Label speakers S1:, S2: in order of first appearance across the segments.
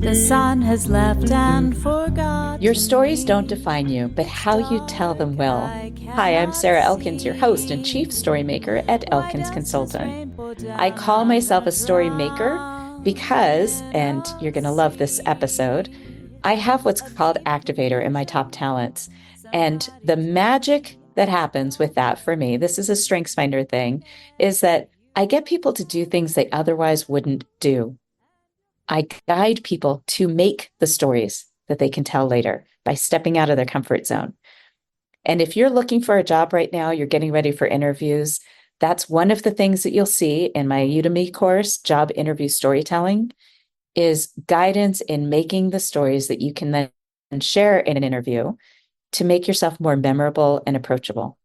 S1: The sun has left and forgot.
S2: Your stories don't define you, but how you tell them will. Hi, I'm Sarah Elkins, your host and chief story maker at Elkins Consultant. I call myself a story maker because, and you're going to love this episode, I have what's called activator in my top talents. And the magic that happens with that for me, this is a strengths finder thing, is that I get people to do things they otherwise wouldn't do. I guide people to make the stories that they can tell later by stepping out of their comfort zone. And if you're looking for a job right now, you're getting ready for interviews, that's one of the things that you'll see in my Udemy course, Job Interview Storytelling, is guidance in making the stories that you can then share in an interview to make yourself more memorable and approachable.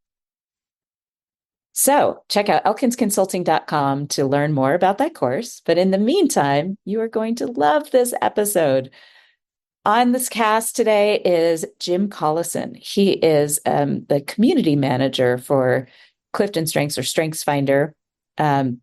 S2: So check out elkinsconsulting.com to learn more about that course. But in the meantime, you are going to love this episode. On this cast today is Jim Collison. He is the community manager for Clifton Strengths or Strengths Finder. And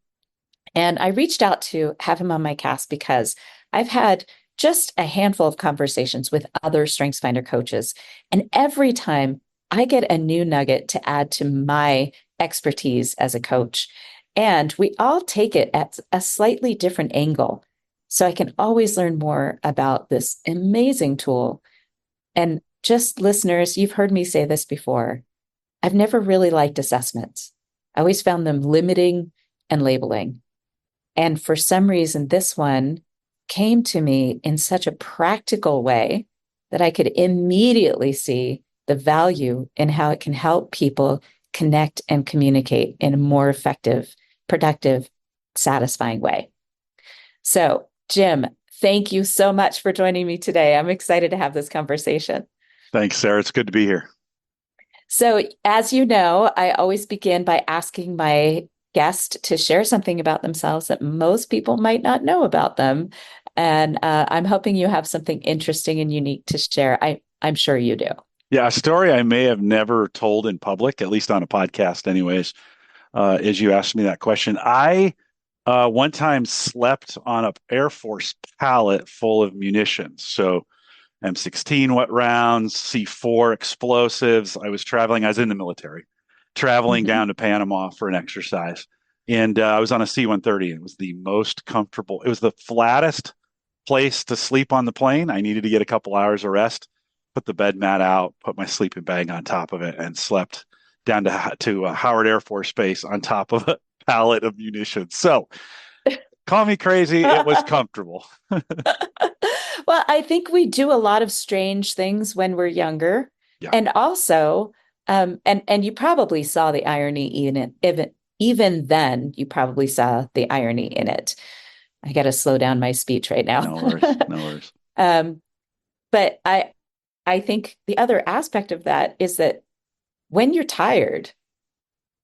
S2: I reached out to have him on my cast because I've had just a handful of conversations with other Strengths Finder coaches. And every time I get a new nugget to add to my expertise as a coach. And we all take it at a slightly different angle. So I can always learn more about this amazing tool. And just listeners, you've heard me say this before. I've never really liked assessments. I always found them limiting and labeling. And for some reason, this one came to me in such a practical way that I could immediately see the value in how it can help people connect and communicate in a more effective, productive, satisfying way. So, Jim, thank you so much for joining me today. I'm excited to have this conversation.
S3: Thanks, Sarah. It's good to be here.
S2: So, as you know, I always begin by asking my guest to share something about themselves that most people might not know about them. And I'm hoping you have something interesting and unique to share. I'm sure you do.
S3: Yeah, a story I may have never told in public, at least on a podcast anyways, as you asked me that question. I one time slept on an Air Force pallet full of munitions. So M16 wet rounds, C4 explosives. I was in the military, traveling down to Panama for an exercise. And I was on a C-130, and it was the most comfortable. It was the flattest place to sleep on the plane. I needed to get a couple hours of rest, put the bed mat out, put my sleeping bag on top of it, and slept down to Howard Air Force Base on top of a pallet of munitions. So call me crazy. It was comfortable.
S2: Well, I think we do a lot of strange things when we're younger.
S3: Yeah.
S2: And also, and you probably saw the irony in it. Even then, you probably saw the irony in it. I got to slow down my speech right now.
S3: No worries. No worries.
S2: But I think the other aspect of that is that when you're tired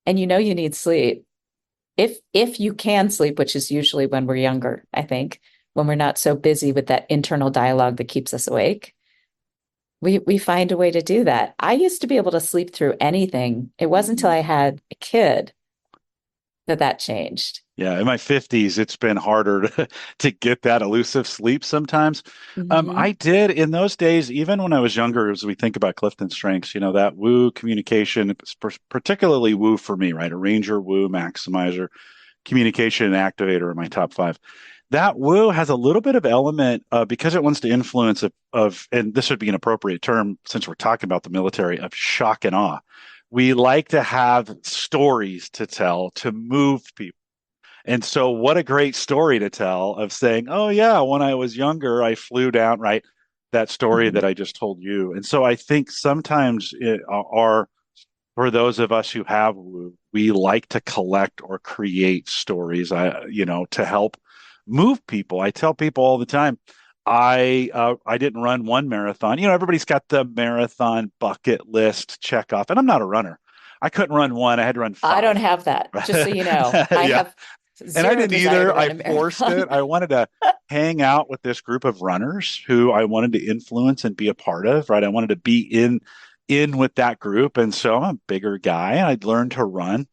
S2: and you know you need sleep, if you can sleep, which is usually when we're younger, I think, when we're not so busy with that internal dialogue that keeps us awake, we find a way to do that. I used to be able to sleep through anything. It wasn't until I had a kid that changed.
S3: Yeah, in my 50s, it's been harder to get that elusive sleep sometimes. I did in those days, even when I was younger, as we think about Clifton Strengths, that woo communication, particularly woo for me, right? A ranger, woo, maximizer, communication, and activator are my top five. That woo has a little bit of element because it wants to influence and this would be an appropriate term since we're talking about the military, of shock and awe. We like to have stories to tell to move people. And so what a great story to tell of saying, oh, yeah, when I was younger, I flew down, right? That story that I just told you. And so I think sometimes for those of us who have woo, we like to collect or create stories, to help move people. I tell people all the time, I didn't run one marathon. Everybody's got the marathon bucket list check off, and I'm not a runner. I couldn't run one. I had to run 5.
S2: I don't have that, just so you know. I have
S3: and I
S2: zero
S3: didn't
S2: desire
S3: either.
S2: to run
S3: I
S2: a
S3: forced
S2: marathon.
S3: it. I wanted to hang out with this group of runners who I wanted to influence and be a part of, right? I wanted to be in with that group. And so I'm a bigger guy and I'd learned to run.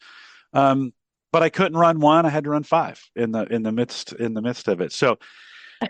S3: but I couldn't run one. I had to run five in the midst of it. So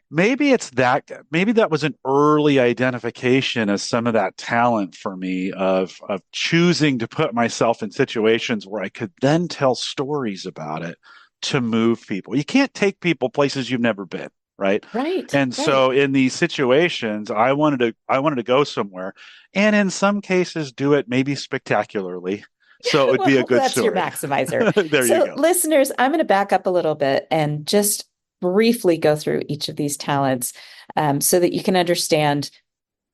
S3: maybe that was an early identification of some of that talent for me of choosing to put myself in situations where I could then tell stories about it to move people. You can't take people places you've never been, right?
S2: Right,
S3: And
S2: right.
S3: so in these situations, I wanted to go somewhere, and in some cases do it maybe spectacularly. So it would be a
S2: Well,
S3: good
S2: that's your
S3: story.
S2: maximizer.
S3: There you
S2: So,
S3: go.
S2: listeners, I'm going to back up a little bit and just briefly go through each of these talents so that you can understand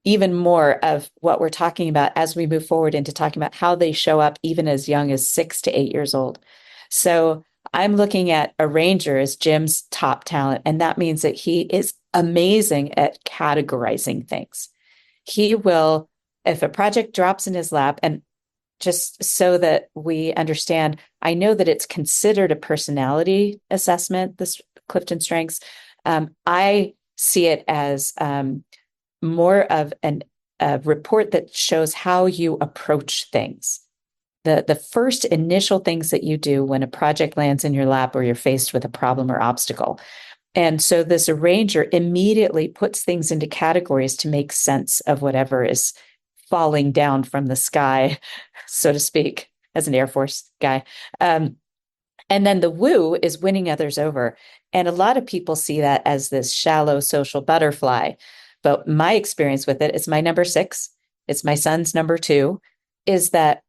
S2: even more of what we're talking about as we move forward into talking about how they show up even as young as 6 to 8 years old. So, I'm looking at a ranger as Jim's top talent, and that means that he is amazing at categorizing things. He will, if a project drops in his lap, and just so that we understand, I know that it's considered a personality assessment, this Clifton Strengths. I see it as more of a report that shows how you approach things. The first initial things that you do when a project lands in your lap or you're faced with a problem or obstacle. And so this arranger immediately puts things into categories to make sense of whatever is falling down from the sky, so to speak, as an Air Force guy. And then the woo is winning others over. And a lot of people see that as this shallow social butterfly. But my experience with it, it's my number six, it's my son's number two, is that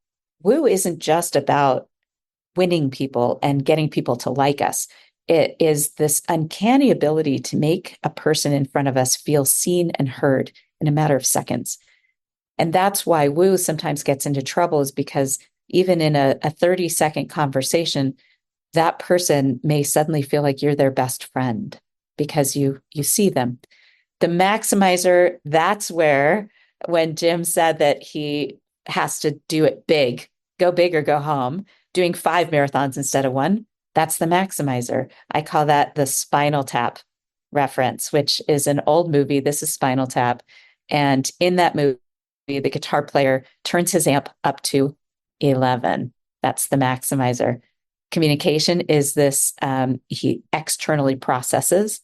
S2: woo isn't just about winning people and getting people to like us. It is this uncanny ability to make a person in front of us feel seen and heard in a matter of seconds. And that's why woo sometimes gets into trouble, is because even in a 30-second conversation, that person may suddenly feel like you're their best friend because you see them. The maximizer, that's where when Jim said that he has to do it big, go big or go home, doing 5 marathons instead of one, that's the maximizer. I call that the Spinal Tap reference, which is an old movie. This is Spinal Tap. And in that movie, the guitar player turns his amp up to 11. That's the maximizer. Communication is this, he externally processes.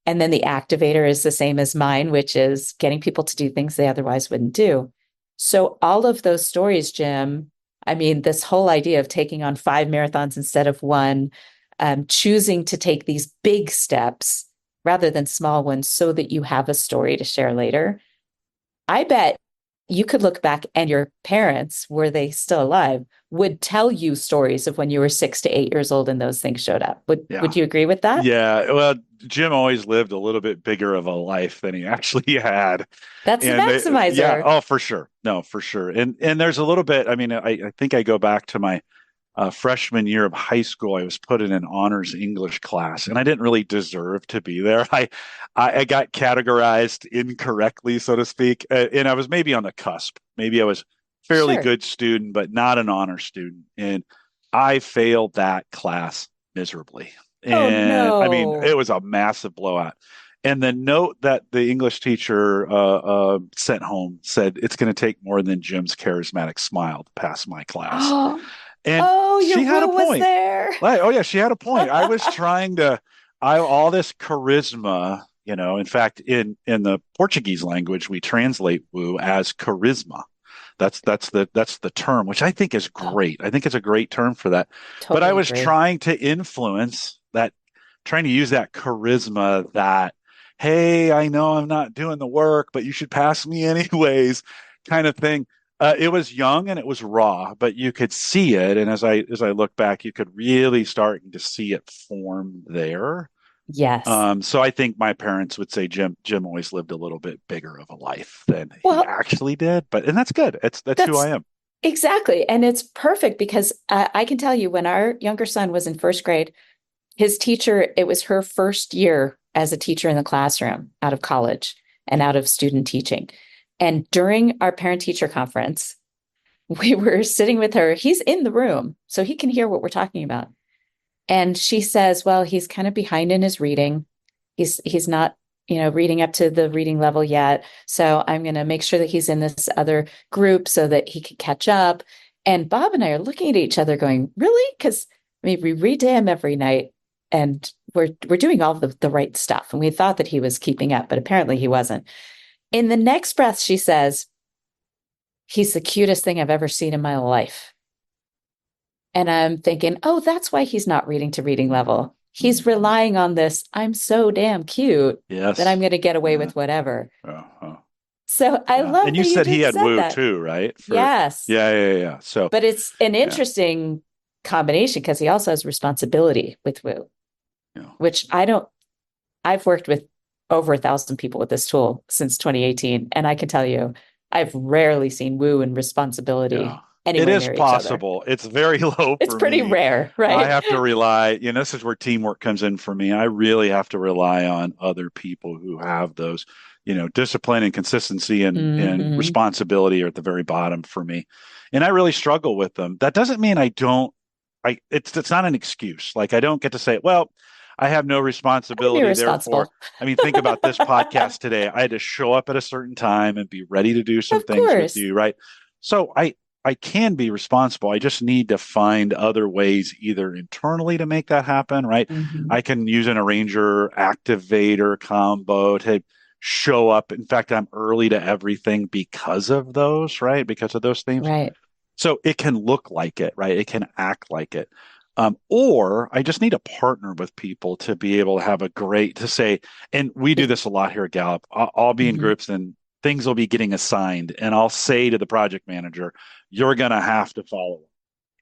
S2: And then the activator is the same as mine, which is getting people to do things they otherwise wouldn't do. So all of those stories, Jim, I mean, this whole idea of taking on 5 marathons instead of one, choosing to take these big steps rather than small ones so that you have a story to share later. I bet you could look back and your parents, were they still alive, would tell you stories of when you were 6 to 8 years old and those things showed up. Would
S3: Yeah.
S2: you agree with that?
S3: Yeah. Well, Jim always lived a little bit bigger of a life than he actually had.
S2: That's the
S3: Yeah,
S2: maximizer.
S3: oh, for sure. No, for sure. And there's a little bit, I mean, I think I go back to my freshman year of high school. I was put in an honors English class, and I didn't really deserve to be there. I got categorized incorrectly, so to speak, and I was maybe on the cusp. Maybe I was fairly
S2: Sure.
S3: good student, but not an honor student, and I failed that class miserably.
S2: Oh
S3: And I mean, it
S2: no.
S3: was a massive blowout. And the note that the English teacher sent home said, "It's going to take more than Jim's charismatic smile to pass my class." And
S2: Oh, your
S3: she had a
S2: woo was
S3: point.
S2: there.
S3: Like, oh yeah, she had a point. I was trying to, I all this charisma, you know. In fact, in the Portuguese language, we translate woo as charisma. That's the term, which I think is
S2: Oh,
S3: great. I think it's a great term for that. But I
S2: totally
S3: was
S2: agree.
S3: trying to influence that, trying to use that charisma that, hey, I know I'm not doing the work, but you should pass me anyways, kind of thing. It was young and it was raw, but you could see it. And as I look back, you could really start to see it form there.
S2: Yes.
S3: So I think my parents would say Jim always lived a little bit bigger of a life than he
S2: Well,
S3: actually did, but and that's good. That's who I
S2: that's
S3: am.
S2: exactly. And it's perfect because I can tell you when our younger son was in first grade, his teacher, it was her first year as a teacher in the classroom out of college and out of student teaching. And during our parent teacher conference, we were sitting with her. He's in the room, so he can hear what we're talking about. And she says, well, he's kind of behind in his reading. He's not, reading up to the reading level yet. So I'm going to make sure that he's in this other group so that he can catch up. And Bob and I are looking at each other going, really? Because I mean, we read to him every night and we're doing all the right stuff. And we thought that he was keeping up, but apparently he wasn't. In the next breath, she says, he's the cutest thing I've ever seen in my life. And I'm thinking, oh, that's why he's not reading to reading level. He's relying on this. I'm so damn cute that I'm going to get away with whatever. So I love
S3: And you
S2: that you
S3: said he
S2: just
S3: had
S2: said
S3: woo
S2: that.
S3: too, right?
S2: Yes.
S3: Yeah. So,
S2: but it's an interesting combination because he also has responsibility with woo, which I've worked with over 1,000 people with this tool since 2018. And I can tell you, I've rarely seen woo and responsibility
S3: it
S2: anywhere
S3: is
S2: near each other.
S3: possible. It's very low
S2: It's
S3: for
S2: pretty
S3: me.
S2: rare, right?
S3: I have to rely, this is where teamwork comes in for me. I really have to rely on other people who have those, discipline and consistency and responsibility are at the very bottom for me. And I really struggle with them. That doesn't mean it's not an excuse. Like I don't get to say, well, I have no responsibility. Therefore, think about this podcast today. I had to show up at a certain time and be ready to do some things with you, right? So I can be responsible. I just need to find other ways, either internally to make that happen, right? I can use an arranger activator combo to show up. In fact, I'm early to everything because of those, right? Because of those things.
S2: Right.
S3: So it can look like it, right? It can act like it. Or I just need to partner with people to be able to have to say, and we do this a lot here at Gallup. I'll be in groups and things will be getting assigned. And I'll say to the project manager, you're going to have to follow.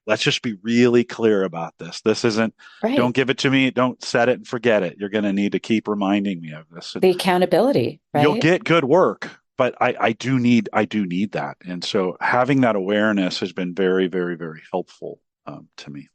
S3: Let's just be really clear about this. This isn't, don't give it to me. Don't set it and forget it. You're going to need to keep reminding me of this.
S2: The accountability, right?
S3: You'll get good work, but I do need that. And so having that awareness has been very, very, very helpful to me.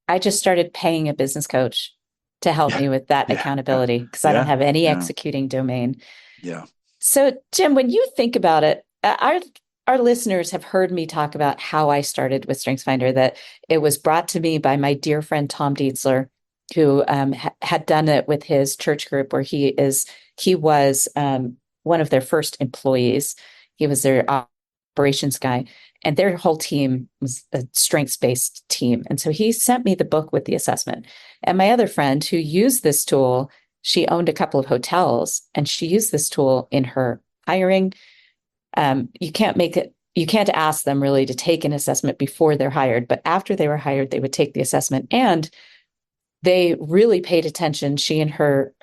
S2: I just started paying a business coach to help me with that accountability because I don't have any executing domain.
S3: Yeah.
S2: So, Jim, when you think about it, our listeners have heard me talk about how I started with StrengthsFinder, that it was brought to me by my dear friend Tom Dietzler, who had done it with his church group where he was one of their first employees. He was their operations guy, and their whole team was a strengths-based team. And so he sent me the book with the assessment. And my other friend who used this tool, she owned a couple of hotels and she used this tool in her hiring. You can't ask them really to take an assessment before they're hired, but after they were hired, they would take the assessment, and they really paid attention, she and her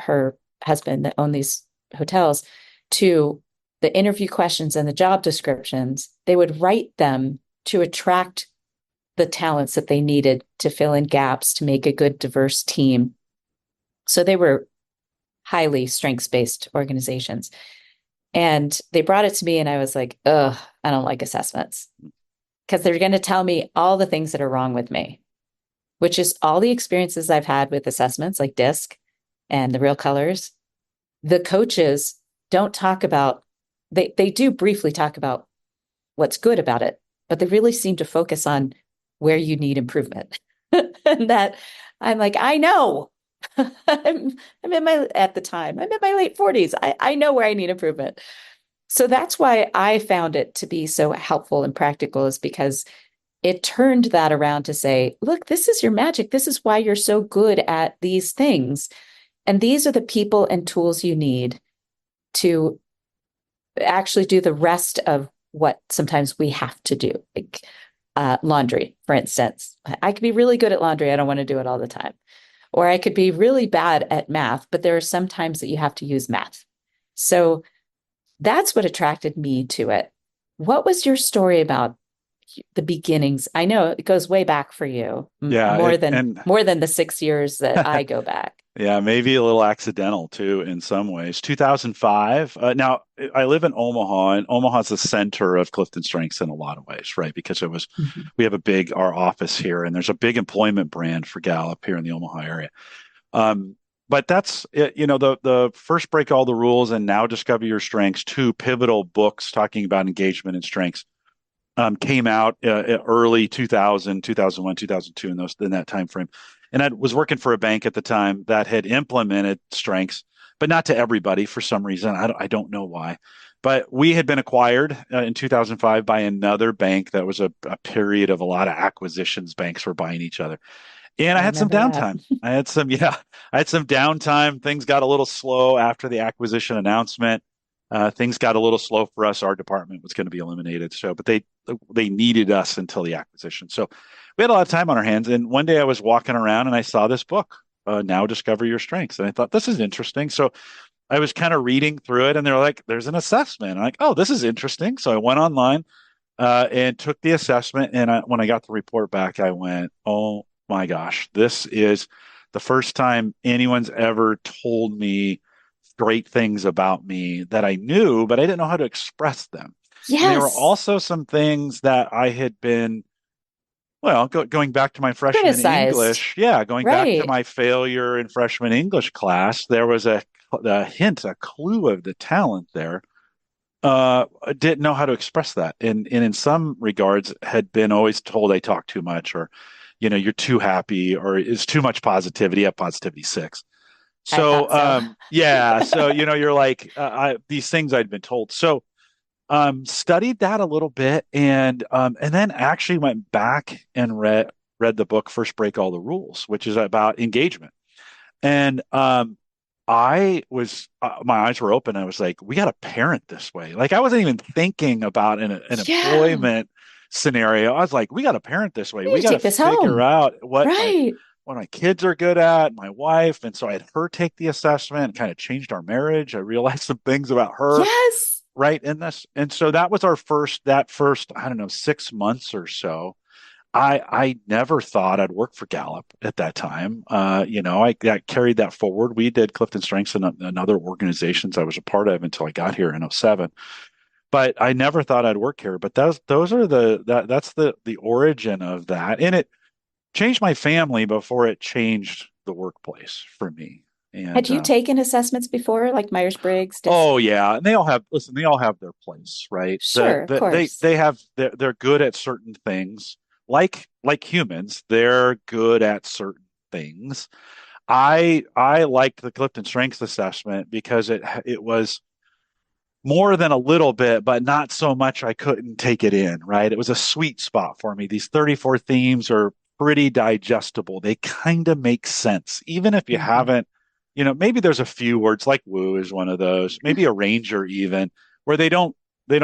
S2: husband that own these hotels, to the interview questions and the job descriptions. They would write them to attract the talents that they needed to fill in gaps, to make a good, diverse team. So they were highly strengths-based organizations. And they brought it to me and I was like, ugh, I don't like assessments because they're going to tell me all the things that are wrong with me, which is all the experiences I've had with assessments like DISC and the Real Colors. The coaches don't talk about, they do briefly talk about what's good about it, but they really seem to focus on where you need improvement. And that I'm like, I know. I'm in my late 40s. I know where I need improvement. So that's why I found it to be so helpful and practical, is because it turned that around to say, look, this is your magic. This is why you're so good at these things. And these are the people and tools you need to actually do the rest of what sometimes we have to do. Like laundry, for instance. I could be really good at laundry. I don't want to do it all the time. Or I could be really bad at math, but there are some times that you have to use math. So that's what attracted me to it. What was your story about the beginnings? I know it goes way back for you, more than the 6 years that I go back.
S3: Yeah, maybe a little accidental too in some ways. 2005. Now I live in Omaha, and Omaha's the center of Clifton Strengths in a lot of ways, right? Because we have our office here, and there's a big employment brand for Gallup here in the Omaha area. But that's the first Break All the Rules and Now Discover Your Strengths, two pivotal books talking about engagement and strengths, came out early 2000, 2001, 2002 in that time frame. And I was working for a bank at the time that had implemented strengths, but not to everybody for some reason. I don't know why. But we had been acquired in 2005 by another bank. That was a period of a lot of acquisitions. Banks were buying each other. And I
S2: I
S3: had some
S2: remember that.
S3: downtime. I had some downtime. Things got a little slow after the acquisition announcement. Things got a little slow for us. Our department was going to be eliminated. So, but they needed us until the acquisition. So we had a lot of time on our hands. And one day I was walking around and I saw this book, Now Discover Your Strengths. And I thought, this is interesting. So I was kind of reading through it and they're like, there's an assessment. I'm like, oh, this is interesting. So I went online and took the assessment. And when I got the report back, I went, oh my gosh, this is the first time anyone's ever told me great things about me that I knew, but I didn't know how to express them. And there were
S2: Yes.
S3: also some things that I had been, well, going back to my freshman
S2: Criticized.
S3: English, yeah, going back to
S2: Right.
S3: my failure in freshman English class, there was a hint, a clue of the talent there. Didn't know how to express that, and in some regards had been always told I talk too much, or you're too happy, or it's too much positivity. I have positivity 6.
S2: I
S3: So
S2: thought so.
S3: yeah, so you're like these things I'd been told. So studied that a little bit, and then actually went back and read the book First Break All the Rules, which is about engagement. And I was my eyes were open. I was like, we got to parent this way. Like I wasn't even thinking about an
S2: Yeah.
S3: employment scenario. I was like, we got to parent this way.
S2: We need
S3: We
S2: to
S3: got to
S2: take this
S3: figure
S2: home.
S3: out
S2: Right.
S3: what my kids are good at, my wife. And so I had her take the assessment and kind of changed our marriage. I realized some things about her
S2: Yes.
S3: right in this. And so that was that first, I don't know, 6 months or so. I never thought I'd work for Gallup at that time. I carried that forward. We did Clifton Strengths and other organizations I was a part of until I got here in '07. But I never thought I'd work here. But those are that's the origin of that. And it changed my family before it changed the workplace for me.
S2: Had
S3: And
S2: you taken assessments before, like Myers-Briggs?
S3: oh yeah, and they all have their place, right?
S2: Sure, of course.
S3: They're good at certain things. Like humans, they're good at certain things. I liked the Clifton Strengths assessment because it was more than a little bit, but not so much I couldn't take it in, right? It was a sweet spot for me. These 34 themes are pretty digestible. They kind of make sense, even if you
S2: Mhm.
S3: haven't, maybe there's a few words like woo is one of those, maybe a ranger even, where they don't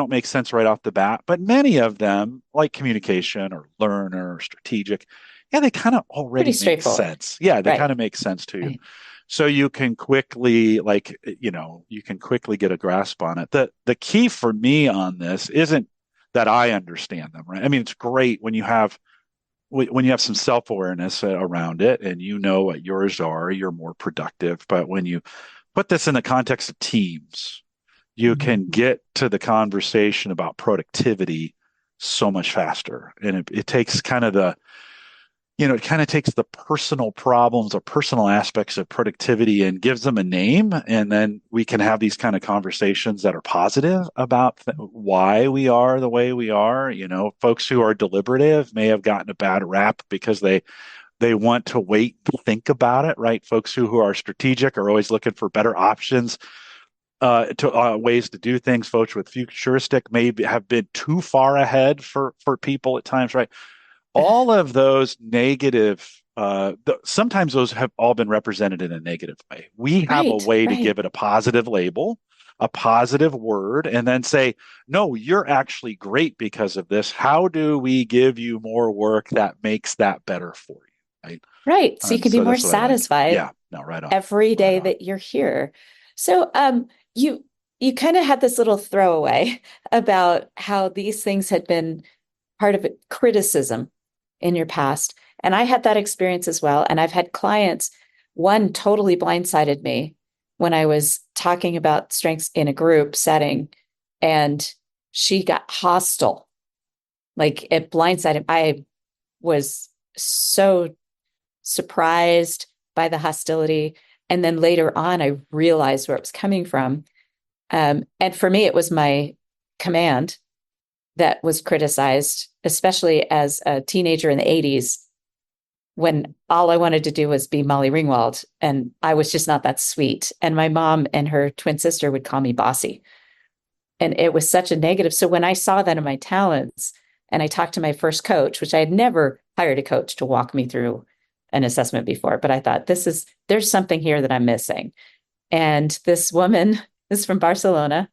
S3: make sense right off the bat. But many of them, like communication or learner or strategic, yeah, they kind of
S2: Pretty
S3: already make
S2: straightforward.
S3: sense. Yeah, they kind
S2: Right.
S3: of make sense to you.
S2: Right.
S3: So you can quickly get a grasp on it. The key for me on this isn't that I understand them, right? I mean, it's great when you have some self-awareness around it and you know what yours are, you're more productive. But when you put this in the context of teams, you can
S2: Mhm.
S3: get to the conversation about productivity so much faster. And it takes kind of it kind of takes the personal problems or personal aspects of productivity and gives them a name. And then we can have these kind of conversations that are positive about why we are the way we are. Folks who are deliberative may have gotten a bad rap because they want to wait and think about it, right? Folks who are strategic are always looking for better options, to ways to do things. Folks with futuristic may have been too far ahead for people at times, right? All of those negative, sometimes those have all been represented in a negative way. We have a
S2: Right.
S3: way to
S2: Right.
S3: give it a positive label, a positive word, and then say, no, you're actually great because of this. How do we give you more work that makes that better for you? Right.
S2: Right. So you can be
S3: So
S2: more
S3: that's what I like.
S2: satisfied
S3: Yeah. No, right on.
S2: every
S3: Right
S2: day
S3: on.
S2: that you're here. So you kind of had this little throwaway about how these things had been part of criticism in your past. And I had that experience as well. And I've had clients, one totally blindsided me when I was talking about strengths in a group setting, and she got hostile. Like it blindsided. I was so surprised by the hostility. And then later on, I realized where it was coming from. And for me, it was my command that was criticized, especially as a teenager in the 80s, when all I wanted to do was be Molly Ringwald. And I was just not that sweet. And my mom and her twin sister would call me bossy. And it was such a negative. So when I saw that in my talents and I talked to my first coach, which I had never hired a coach to walk me through an assessment before, but I thought there's something here that I'm missing. And this woman is from Barcelona.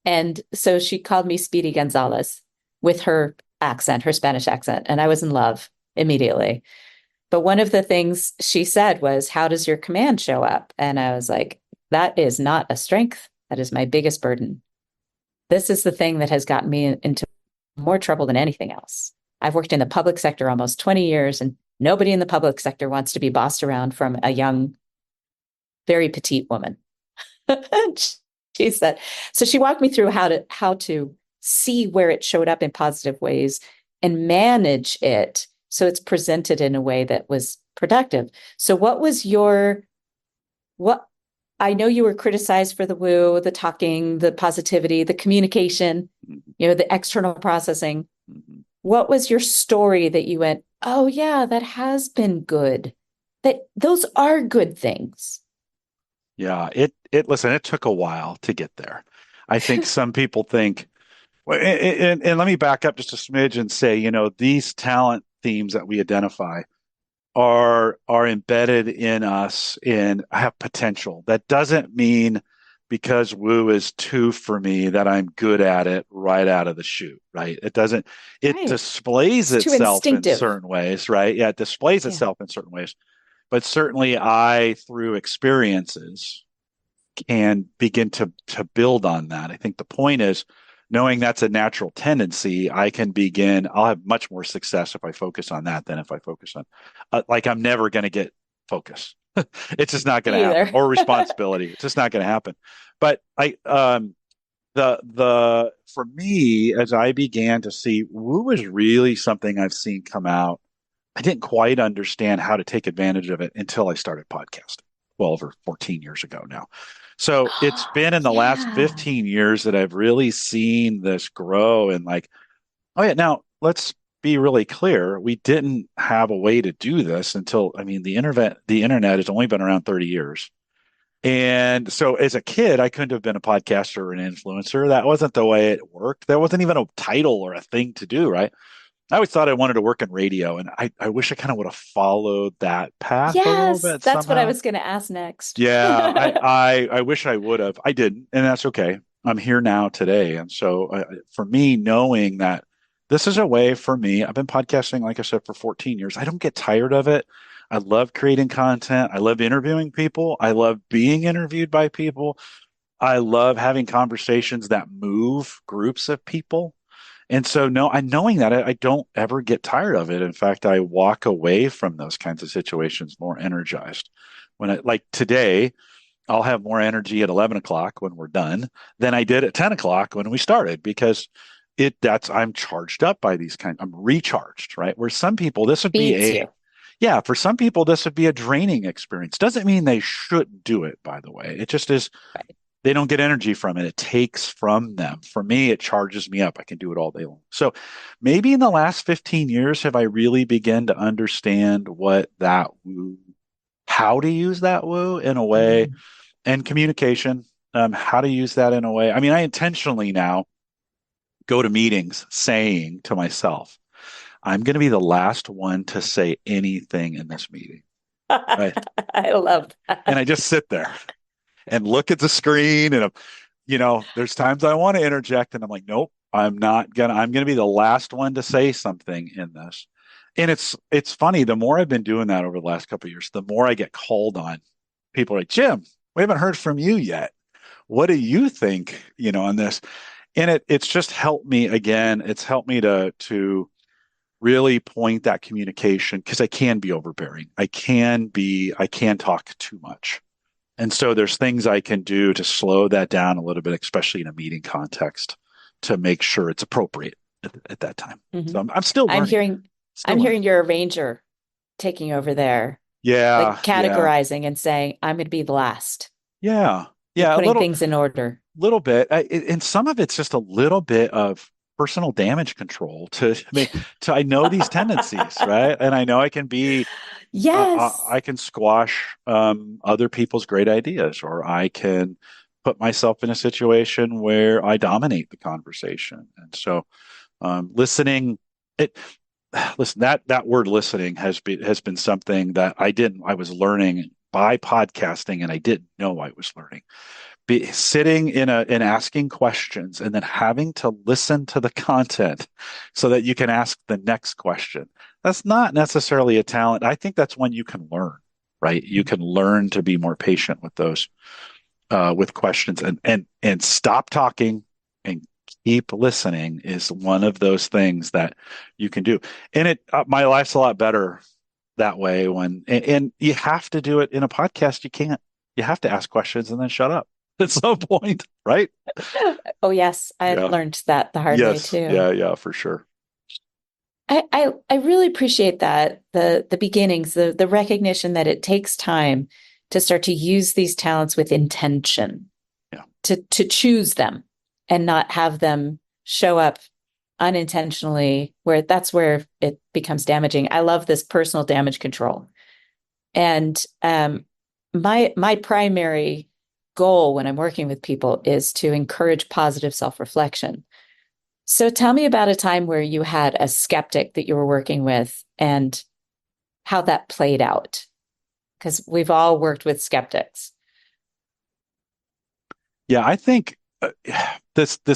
S2: And so she called me Speedy Gonzalez with her accent, her Spanish accent. And I was in love immediately. But one of the things she said was, how does your command show up? And I was like, that is not a strength. That is my biggest burden. This is the thing that has gotten me into more trouble than anything else. I've worked in the public sector almost 20 years, and nobody in the public sector wants to be bossed around from a young, very petite woman. She said, so she walked me through how to see where it showed up in positive ways and manage it so it's presented in a way that was productive. So what I know you were criticized for the woo, the talking, the positivity, the communication, the external processing. What was your story that you went, oh yeah, that has been good, that those are good things?
S3: Yeah, listen, it took a while to get there. I think some people think, well, and let me back up just a smidge and say, these talent themes that we identify are embedded in us and have potential. That doesn't mean because woo is two for me that I'm good at it right out of the chute, right? It doesn't, it
S2: Right.
S3: displays
S2: It's too
S3: itself in
S2: instinctive.
S3: certain ways, right? Yeah, it displays itself in certain ways. But certainly I, through experiences, can begin to build on that. I think the point is knowing that's a natural tendency, I'll have much more success if I focus on that than if I focus on, like I'm never going to get focus. It's just not going to happen, or responsibility. It's just not going to happen. But for me, as I began to see woo was really something I've seen come out, I didn't quite understand how to take advantage of it until I started podcasting 12 or 14 years ago now. So it's been in the last 15 years that I've really seen this grow and like, oh yeah, now let's be really clear. We didn't have a way to do this until, the internet has only been around 30 years. And so as a kid, I couldn't have been a podcaster or an influencer. That wasn't the way it worked. There wasn't even a title or a thing to do, right? I always thought I wanted to work in radio, and I wish I kind of would have followed that path a little
S2: Yes,
S3: bit
S2: that's what I
S3: somehow.
S2: was going to ask next.
S3: Yeah, I wish I would have. I didn't, and that's okay. I'm here now today, and so for me, knowing that this is a way for me, I've been podcasting, like I said, for 14 years. I don't get tired of it. I love creating content. I love interviewing people. I love being interviewed by people. I love having conversations that move groups of people. And so, knowing that, I don't ever get tired of it. In fact, I walk away from those kinds of situations more energized. Like today, I'll have more energy at 11 o'clock when we're done than I did at 10 o'clock when we started because I'm charged up by I'm recharged, right? Where some people, this would be
S2: Feeds you.
S3: yeah, for some people, this would be a draining experience. Doesn't mean they shouldn't do it, by the way. It just is.
S2: Right.
S3: They don't get energy from it. It takes from them. For me, it charges me up. I can do it all day long. So maybe in the last 15 years, have I really begun to understand how to use that woo in a way and communication, how to use that in a way. I intentionally now go to meetings saying to myself, I'm going to be the last one to say anything in this meeting. Right?
S2: I love that.
S3: And I just sit there and look at the screen and there's times I want to interject and I'm like, nope, I'm going to be the last one to say something in this. And it's funny, the more I've been doing that over the last couple of years, the more I get called on. People are like, Jim, we haven't heard from you yet. What do you think, on this? And it's just helped me again. It's helped me to really point that communication because I can be overbearing. I can talk too much. And so there's things I can do to slow that down a little bit, especially in a meeting context, to make sure it's appropriate at that time.
S2: Mm-hmm.
S3: So I'm still learning.
S2: I'm hearing you're a ranger taking over there.
S3: Yeah.
S2: Like categorizing and saying, I'm going to be the last.
S3: Yeah.
S2: You're
S3: Yeah.
S2: putting things in order.
S3: Little bit. And some of it's just a little bit of personal damage control I know these tendencies, right? And I know I can be, I can squash other people's great ideas, or I can put myself in a situation where I dominate the conversation. And so listening, listen, that word listening has been something that I was learning by podcasting, and I didn't know I was learning. Sitting and asking questions and then having to listen to the content so that you can ask the next question. That's not necessarily a talent. I think that's one you can learn, right? You can learn to be more patient with those with questions, and stop talking and keep listening is one of those things that you can do. And my life's a lot better that way and you have to do it in a podcast. You have to ask questions and then shut up at some point, right?
S2: Oh, yes. I
S3: Yeah.
S2: learned that the hard way
S3: Yes.
S2: too.
S3: Yeah, for sure.
S2: I really appreciate that, the beginnings, the recognition that it takes time to start to use these talents with intention,
S3: Yeah.
S2: to choose them and not have them show up unintentionally, that's where it becomes damaging. I love this personal damage control. And my primary goal when I'm working with people is to encourage positive self-reflection. So tell me about a time where you had a skeptic that you were working with and how that played out. Because we've all worked with skeptics.
S3: Yeah, I think this the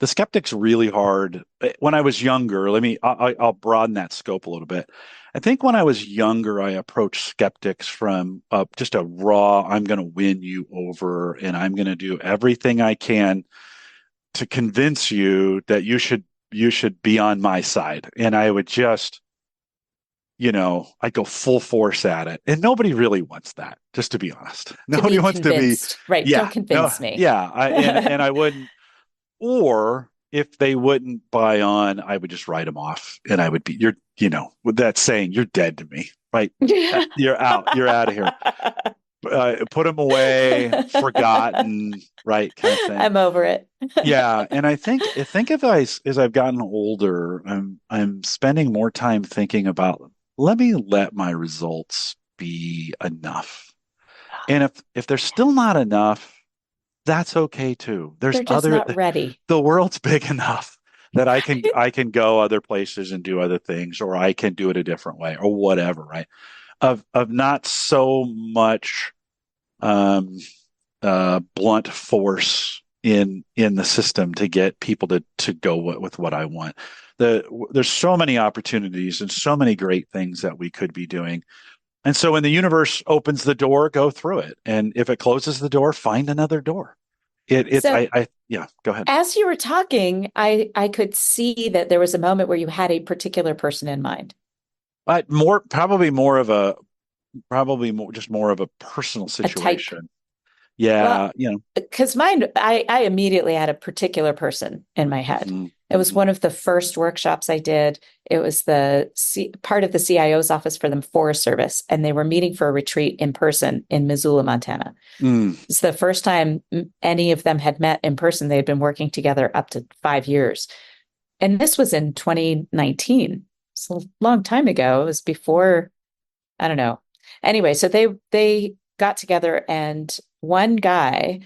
S3: skeptic's really hard. When I was younger, I'll broaden that scope a little bit. I think when I was younger, I approached skeptics from just a raw, I'm going to win you over, and I'm going to do everything I can to convince you that you should be on my side. And I would just, I'd go full force at it. And nobody really wants that, just to be honest.
S2: To
S3: Nobody
S2: be
S3: wants to be,
S2: convinced. Right.
S3: yeah,
S2: Don't
S3: no,
S2: convince me.
S3: yeah. And I wouldn't, or if they wouldn't buy on, I would just write them off, and I would be, with that saying, you're dead to me, right? You're out of here. Put them away, forgotten, right? Kind of thing.
S2: I'm over it.
S3: Yeah, and I think as I've gotten older, I'm spending more time thinking about, let my results be enough. And if they're still not enough, that's okay too.
S2: They're just not ready.
S3: The world's big enough that I can go other places and do other things, or I can do it a different way, or whatever, right? Of not so much blunt force in the system to get people to go with what I want. There's so many opportunities and so many great things that we could be doing. And so when the universe opens the door, go through it. And if it closes the door, find another door.
S2: So
S3: Yeah, go ahead.
S2: as you were talking, I could see that there was a moment where you had a particular person in mind.
S3: Probably more of a personal
S2: A type.
S3: situation. Yeah,
S2: Well, because mine, I immediately had a particular person in my head.
S3: mhm,
S2: It was
S3: mhm,
S2: one of the first workshops I did. It was part of the CIO's office for the Forest Service, and they were meeting for a retreat in person in Missoula, Montana.
S3: mm,
S2: It's the first time any of them had met in person. They had been working together up to 5 years. And this was in 2019. It's a long time ago. It was before, I don't know. Anyway, so they got together, and one guy,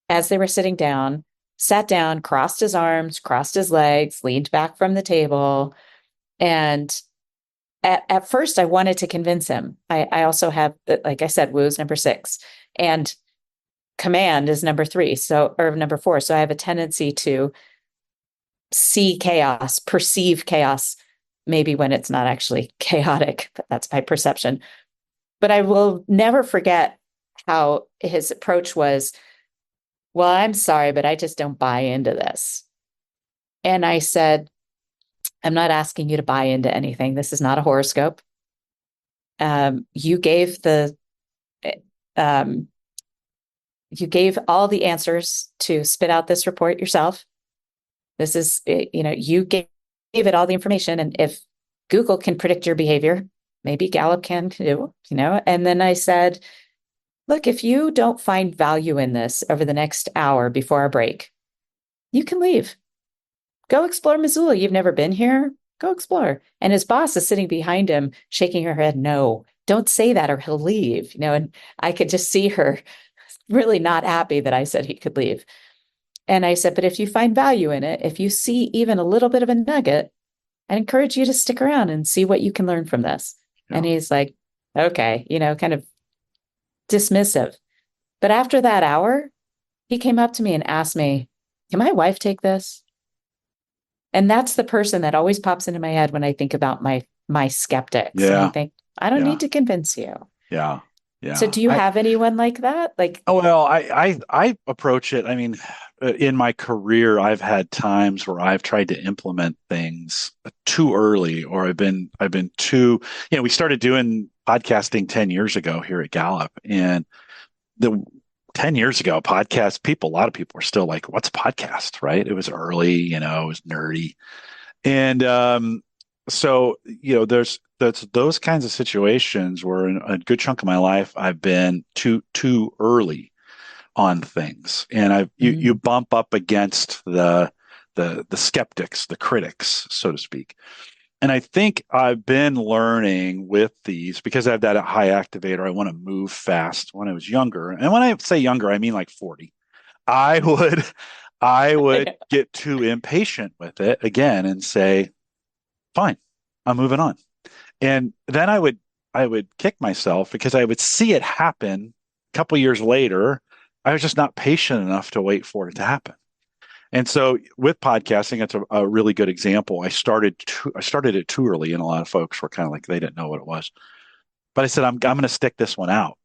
S2: as they were sitting down, sat down, crossed his arms, crossed his legs, leaned back from the table. And at first I wanted to convince him. I also have, like I said, woo is number 6 and command is number 3. Or number 4. So I have a tendency to see chaos, perceive chaos, maybe when it's not actually chaotic, but that's my perception. But I will never forget how his approach was, well, I'm sorry, but I just don't buy into this. And I said, I'm not asking you to buy into anything. This is not a horoscope. You gave you gave all the answers to spit out this report yourself. This is, you gave it all the information. And if Google can predict your behavior, maybe Gallup can too, And then I said, look, if you don't find value in this over the next hour before our break, you can leave. Go explore Missoula. You've never been here. Go explore. And his boss is sitting behind him, shaking her head. No, don't say that or he'll leave. And I could just see her really not happy that I said he could leave. And I said, but if you find value in it, if you see even a little bit of a nugget, I'd encourage you to stick around and see what you can learn from this.
S3: Yeah.
S2: And he's like, okay, kind of dismissive. But after that hour, he came up to me and asked me, can my wife take this? And that's the person that always pops into my head when I think about my skeptics. And I
S3: Yeah.
S2: think, I don't
S3: Yeah.
S2: need to convince you.
S3: Yeah. Yeah.
S2: So do you have anyone like that? Like,
S3: oh, well, I approach it. I mean, in my career, I've had times where I've tried to implement things too early, or I've been too, we started doing podcasting 10 years ago here at Gallup, and the 10 years ago, a lot of people were still like, what's a podcast, right? It was early, it was nerdy. And so, there's those kinds of situations where in a good chunk of my life, I've been too early on things. And you bump up against the skeptics, the critics, so to speak. And I think I've been learning with these because I have that high activator. I want to move fast when I was younger. And when I say younger, I mean like 40. I would get too impatient with it again and say, fine, I'm moving on. And then I would kick myself because I would see it happen a couple years later. I was just not patient enough to wait for it to happen. And so with podcasting, it's a really good example. I started it too early, and a lot of folks were kind of like, they didn't know what it was. But I said, I'm going to stick this one out,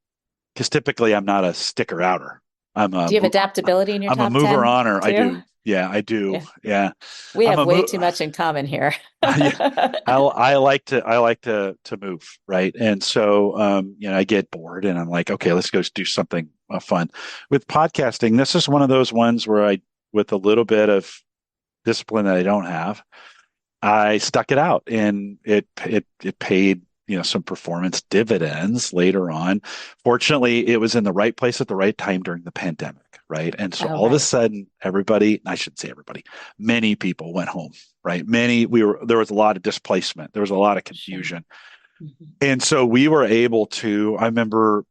S3: because typically I'm not a sticker outer.
S2: Do you have adaptability in your
S3: I'm a
S2: top
S3: mover
S2: 10
S3: oner.
S2: too?
S3: I do. Yeah, I do. Yeah.
S2: We
S3: I'm
S2: have way too much in common here.
S3: Yeah, I like to move, right? And so I get bored and I'm like, okay, let's go do something fun. With podcasting, this is one of those ones where with a little bit of discipline that I don't have, I stuck it out, and it paid some performance dividends later on. Fortunately, it was in the right place at the right time during the pandemic, right? And so all of a sudden, I shouldn't say everybody, many people went home, right? There was a lot of displacement. There was a lot of confusion. Sure. Mm-hmm. And so we were able to, I remember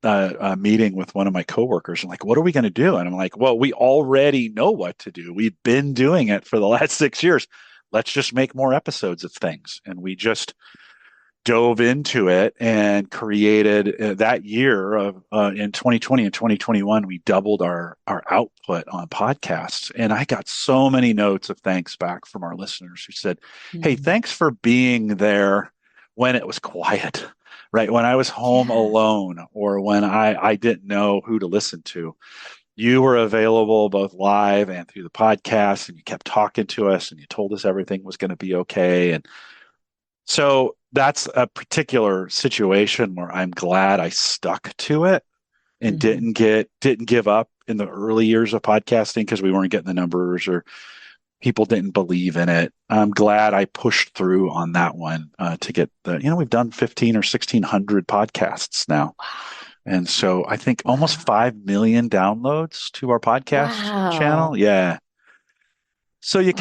S3: a meeting with one of my coworkers and like, what are we going to do? And I'm like, well, we already know what to do. We've been doing it for the last 6 years. Let's just make more episodes of things. And we just dove into it and created that year of in 2020 and 2021, we doubled our output on podcasts. And I got so many notes of thanks back from our listeners who said, hey, thanks for being there when it was quiet, right? When I was home alone, or when I didn't know who to listen to. You were available both live and through the podcast, and you kept talking to us, and you told us everything was going to be okay. And so that's a particular situation where I'm glad I stuck to it and didn't give up in the early years of podcasting because we weren't getting the numbers or people didn't believe in it. I'm glad I pushed through on that one to get we've done 15 or 1600 podcasts now. Wow. And so I think almost 5 million downloads to our podcast channel. Yeah. So you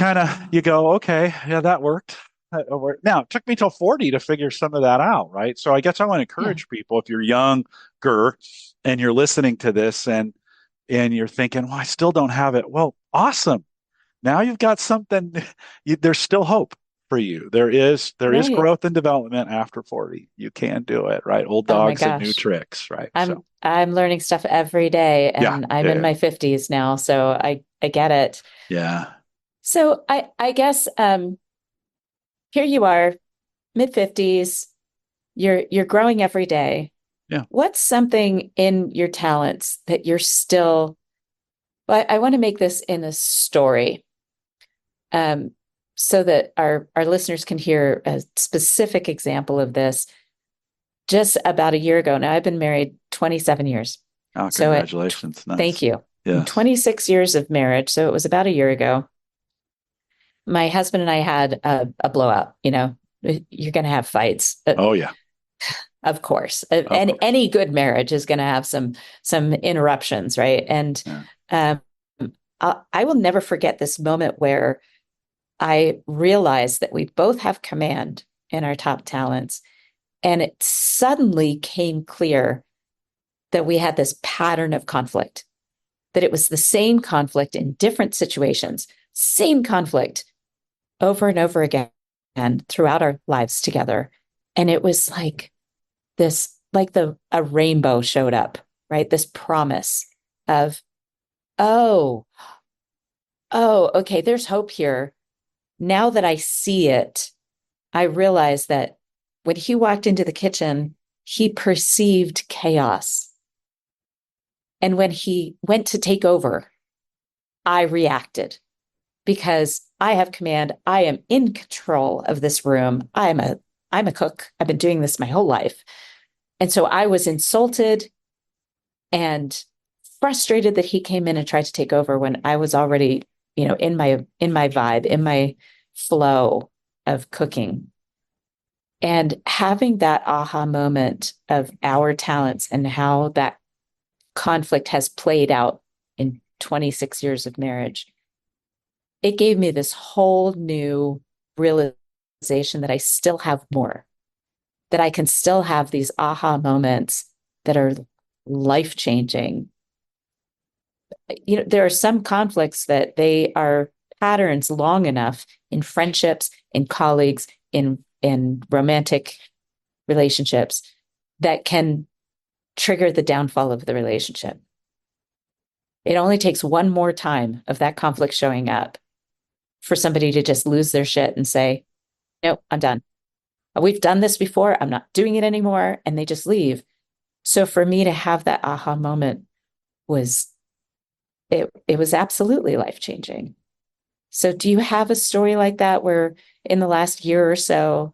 S3: you go, okay, yeah, that worked. Now, it took me till 40 to figure some of that out, right? So I guess I want to encourage people, if you're younger and you're listening to this and you're thinking, well, I still don't have it. Well, awesome. Now you've got something. There's still hope for you. There is growth and development after 40. You can do it, right? Old dogs and new tricks, right?
S2: I'm learning stuff every day, and I'm in my 50s now, so I get it.
S3: Yeah.
S2: So I guess here you are, mid-50s, you're growing every day.
S3: Yeah.
S2: What's something in your talents that you're still, I want to make this in a story, so that our listeners can hear a specific example of this. Just about a year ago. Now, I've been married 27 years.
S3: Oh, congratulations. Nice.
S2: Thank you.
S3: Yeah.
S2: 26 years of marriage. So it was about a year ago. My husband and I had a blowout. You're going to have fights.
S3: Oh, yeah.
S2: Of course. Any good marriage is going to have some interruptions, right? And I will never forget this moment where I realized that we both have command in our top talents. And it suddenly came clear that we had this pattern of conflict, that it was the same conflict in different situations, same conflict over and over again. and throughout our lives together. And it was like this, like a rainbow showed up, right? This promise of, oh, okay, there's hope here. Now that I see it, I realize that when he walked into the kitchen, he perceived chaos. And when he went to take over, I reacted because I have command. I am in control of this room. I'm a cook. I've been doing this my whole life. And so I was insulted and frustrated that he came in and tried to take over when I was already, in my vibe, in my flow of cooking. And having that aha moment of our talents and how that conflict has played out in 26 years of marriage, it gave me this whole new realization that I still have more, that I can still have these aha moments that are life changing. There are some conflicts that they are patterns long enough in friendships, in colleagues, in romantic relationships that can trigger the downfall of the relationship. It only takes one more time of that conflict showing up for somebody to just lose their shit and say, nope, I'm done. We've done this before. I'm not doing it anymore. And they just leave. So for me to have that aha moment was, it was absolutely life-changing. So do you have a story like that where in the last year or so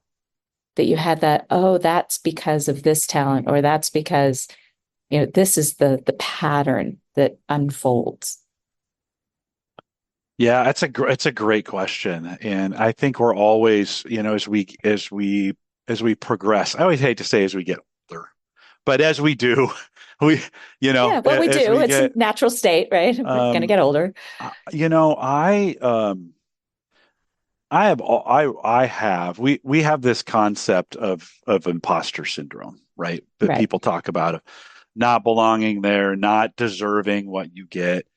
S2: that you had that, oh, that's because of this talent, or that's because, this is the pattern that unfolds?
S3: Yeah, it's a great question, and I think we're always, as we progress. I always hate to say as we get older, but as we do, we,
S2: Yeah, well, we
S3: as
S2: do.
S3: we
S2: It's a
S3: get,
S2: natural state, right? We're going to
S3: um,
S2: get older.
S3: you know, I have we have this concept of imposter syndrome, right? That
S2: Right.
S3: people talk about of not belonging there, not deserving what you get.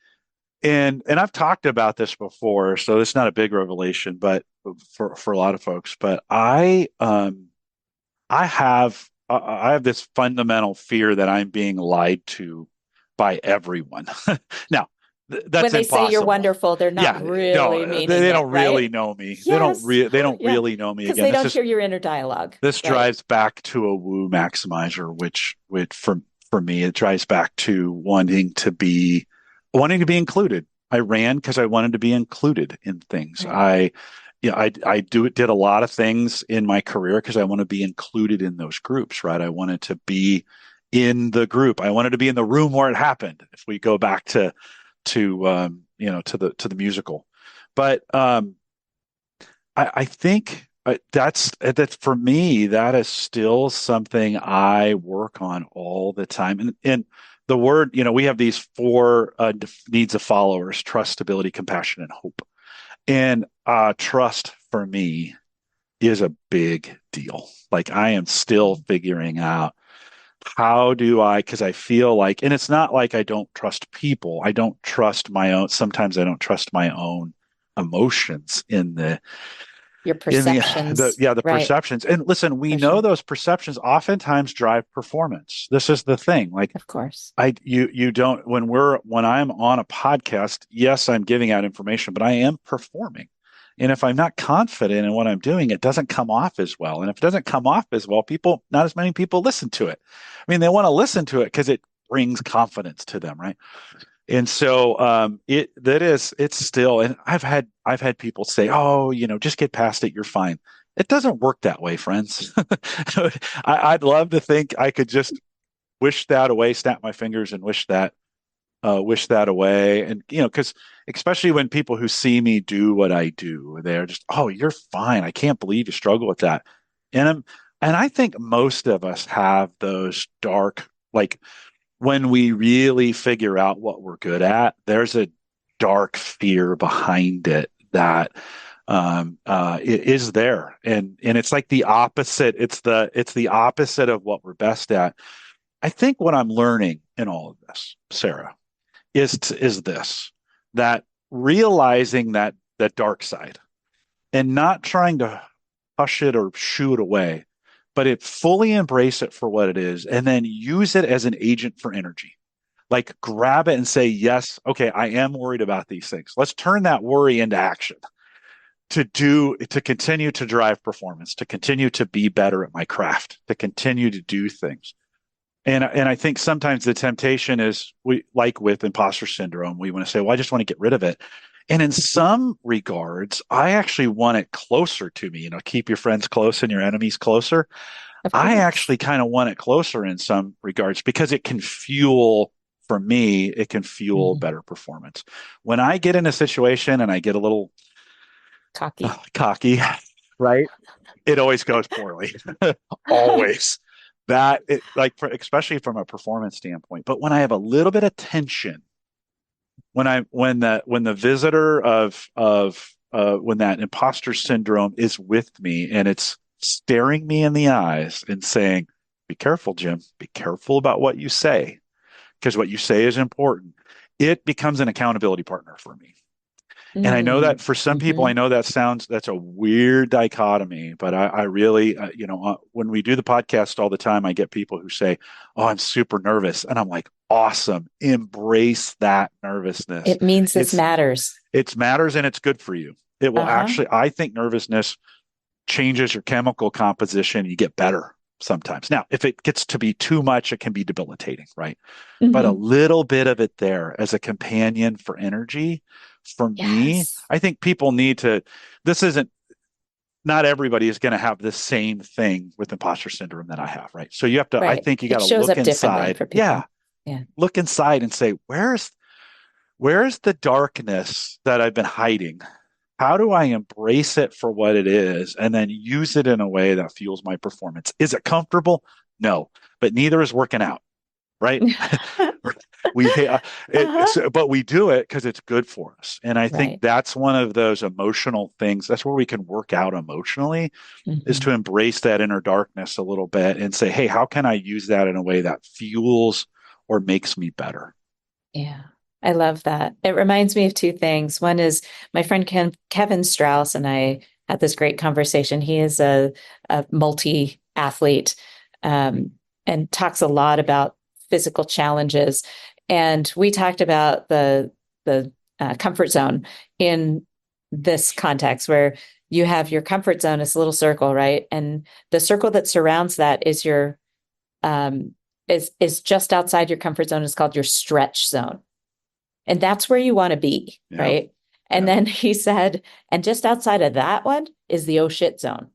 S3: And I've talked about this before, so it's not a big revelation, but for a lot of folks. But I have this fundamental fear that I'm being lied to by everyone. Now,
S2: When
S3: that's
S2: they say you're
S3: impossible.
S2: wonderful, they're not
S3: Yeah,
S2: really
S3: no,
S2: meaning
S3: they
S2: it,
S3: don't really
S2: right?
S3: know me.
S2: Yes.
S3: They don't
S2: Yeah.
S3: really know me.
S2: Because
S3: Again,
S2: they don't hear your inner dialogue,
S3: this
S2: right?
S3: drives back to a woo maximizer, which for me, it drives back to wanting to be included. I ran because I wanted to be included in things.
S2: Right.
S3: Did a lot of things in my career because I want to be included in those groups, right? I wanted to be in the group. I wanted to be in the room where it happened. If we go back to the musical, but I think that's for me. That is still something I work on all the time. And the word, we have these four needs of followers: trust, stability, compassion, and hope. And trust for me is a big deal. Like I am still figuring out how do I, because I feel like, and it's not like I don't trust people. I don't trust my own. Sometimes I don't trust my own emotions
S2: Your
S3: in the
S2: perceptions,
S3: yeah, the
S2: right?
S3: perceptions. And listen, we
S2: For
S3: know
S2: sure.
S3: those perceptions oftentimes drive performance. This is the thing. Like
S2: Of course.
S3: you don't, when I'm on a podcast, yes, I'm giving out information, but I am performing. And if I'm not confident in what I'm doing, it doesn't come off as well. And if it doesn't come off as well, not as many people listen to it. I mean, they want to listen to it because it brings confidence to them, right? And so it's still, and I've had people say, oh, just get past it, you're fine. It doesn't work that way, friends. I'd love to think I could just wish that away, snap my fingers and wish that away. And because especially when people who see me do what I do, they're just, oh, you're fine. I can't believe you struggle with that. And I think most of us have those dark, like when we really figure out what we're good at, there's a dark fear behind it that it is there, and it's like the opposite. It's the opposite of what we're best at. I think what I'm learning in all of this, Sarah, is this: that realizing that dark side and not trying to hush it or shoo it away, but it fully embrace it for what it is and then use it as an agent for energy. Like grab it and say, yes, okay, I am worried about these things. Let's turn that worry into action to continue to drive performance, to continue to be better at my craft, to continue to do things. And I think sometimes the temptation is we like with imposter syndrome, we want to say, well, I just want to get rid of it. And in some regards, I actually want it closer to me. Keep your friends close and your enemies closer.
S2: Of
S3: I
S2: course.
S3: actually kind of want it closer in some regards because it can fuel, for me, it can fuel
S2: Mhm.
S3: better performance. When I get in a situation and I get a little
S2: Cocky.
S3: cocky, right? It always goes poorly. Always. Especially from a performance standpoint. But when I have a little bit of tension, when the visitor when that imposter syndrome is with me and it's staring me in the eyes and saying, be careful, Jim, be careful about what you say, because what you say is important. It becomes an accountability partner for me. And I know that
S2: Mm.
S3: for some people, I
S2: Mhm.
S3: know that's a weird dichotomy, but I really, when we do the podcast all the time, I get people who say, oh, I'm super nervous. And I'm like, awesome. Embrace that nervousness.
S2: It means this
S3: It's,
S2: matters.
S3: it matters and it's good for you. It will
S2: Uh-huh.
S3: actually, I think nervousness changes your chemical composition. You get better sometimes. Now, if it gets to be too much, it can be debilitating, right? But a
S2: Mhm.
S3: little bit of it there as a companion for energy, for me,
S2: Yes.
S3: I think people need to. This isn't, not everybody is going to have the same thing with imposter syndrome that I have, right? So I
S2: Right.
S3: think you got
S2: It
S3: to
S2: shows
S3: look
S2: up differently
S3: inside.
S2: for
S3: Yeah,
S2: people. Yeah.
S3: look inside and say, where's the darkness that I've been hiding? How do I embrace it for what it is and then use it in a way that fuels my performance? Is it comfortable? No, but neither is working out, right? we
S2: Uh-huh.
S3: but we do it because it's good for us, and I think
S2: Right.
S3: that's one of those emotional things. That's where we can work out emotionally, is to
S2: Mhm.
S3: embrace that inner darkness a little bit and say, hey, how can I use that in a way that fuels or makes me better?
S2: Yeah. I love that. It reminds me of two things. One is my friend Kevin Strauss and I had this great conversation. He is a multi-athlete, and talks a lot about physical challenges. And we talked about the comfort zone in this context where you have your comfort zone as a little circle, right? And the circle that surrounds that is your um, is just outside your comfort zone. It's called your stretch zone. And that's where you want to be,
S3: Yeah,
S2: right? And
S3: yeah.
S2: then he said, and just outside of that one is the oh shit zone.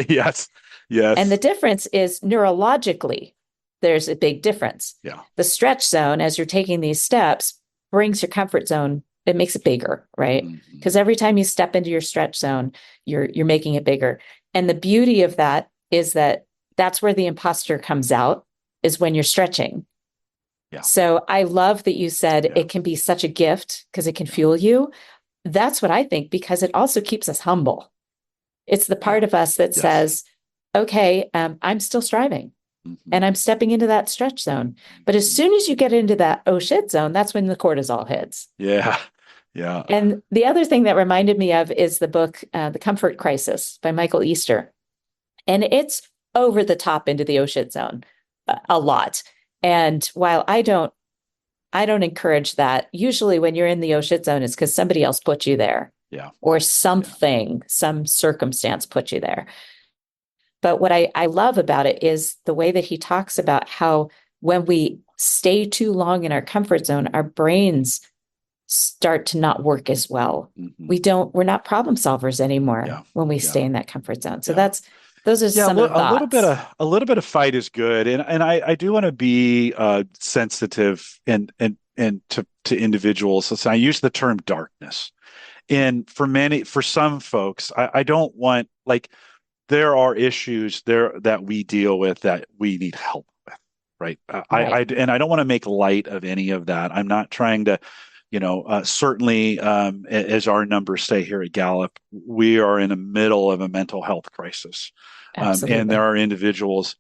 S3: Yes,
S2: And the
S3: yes,
S2: difference is neurologically, there's a big difference.
S3: yeah.
S2: The stretch zone, as you're taking these steps, brings your comfort zone, it makes it bigger, right?
S3: Mhm.
S2: Because every time you step into your stretch zone, you're making it bigger. And the beauty of that is that that's where the imposter comes out, is when you're stretching.
S3: Yeah,
S2: So I love that you said
S3: yeah,
S2: it can be such a gift because it can fuel you. That's what I think, because it also keeps us humble. It's the
S3: yeah,
S2: part of us that
S3: yes.
S2: says, okay, I'm still striving
S3: Mhm.
S2: and I'm stepping into that stretch zone. But as
S3: Mhm.
S2: soon as you get into that oh shit zone, that's when the cortisol hits.
S3: Yeah, yeah.
S2: And the other thing that reminded me of is the book, The Comfort Crisis by Michael Easter. And it's over the top into the oh shit zone a lot. And while I don't encourage that. Usually when you're in the oh shit zone, it's because somebody else put you there
S3: Yeah,
S2: or
S3: yeah.
S2: some circumstance put you there. But what I love about it is the way that he talks about how when we stay too long in our comfort zone, our brains start to not work as well.
S3: Mhm.
S2: We're not problem solvers anymore
S3: Yeah,
S2: when we
S3: yeah,
S2: stay in that comfort zone. So
S3: yeah.
S2: those are
S3: Yeah,
S2: some of the thoughts.
S3: a little bit of fight is good, and I do want to be sensitive and to individuals. So I use the term darkness, and for some folks, I don't want, like, there are issues there that we deal with that we need help with, right?
S2: Right.
S3: And I don't want to make light of any of that. I'm not trying to, certainly, as our numbers say here at Gallup, we are in the middle of a mental health crisis. And there
S2: Absolutely.
S3: are individuals,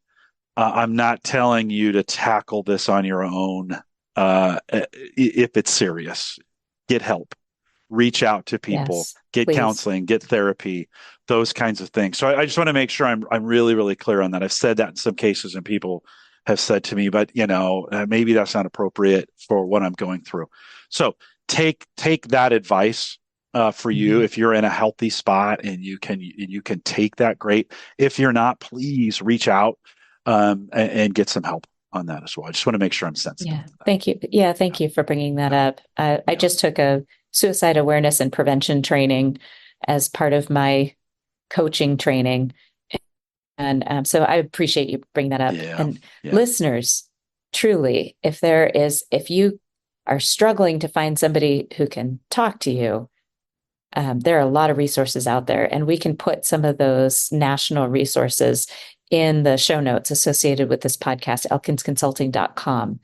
S3: I'm not telling you to tackle this on your own. If it's serious, get help, reach out to people,
S2: Yes,
S3: get
S2: please.
S3: counseling, get therapy, those kinds of things. So I just want to make sure I'm really, really clear on that. I've said that in some cases, and people have said to me, but maybe that's not appropriate for what I'm going through. So take that advice for you.
S2: Mhm.
S3: If you're in a healthy spot and you can take that, great. If you're not, please reach out and get some help on that as well. I just want to make sure I'm sensitive
S2: Yeah,
S3: to that.
S2: thank you. Yeah, thank you for bringing that
S3: Yeah,
S2: up. I
S3: yeah,
S2: just took a suicide awareness and prevention training as part of my coaching training. And so I appreciate you bringing that up.
S3: yeah,
S2: And
S3: yeah,
S2: listeners, truly, if you are struggling to find somebody who can talk to you, there are a lot of resources out there, and we can put some of those national resources in the show notes associated with this podcast, elkinsconsulting.com.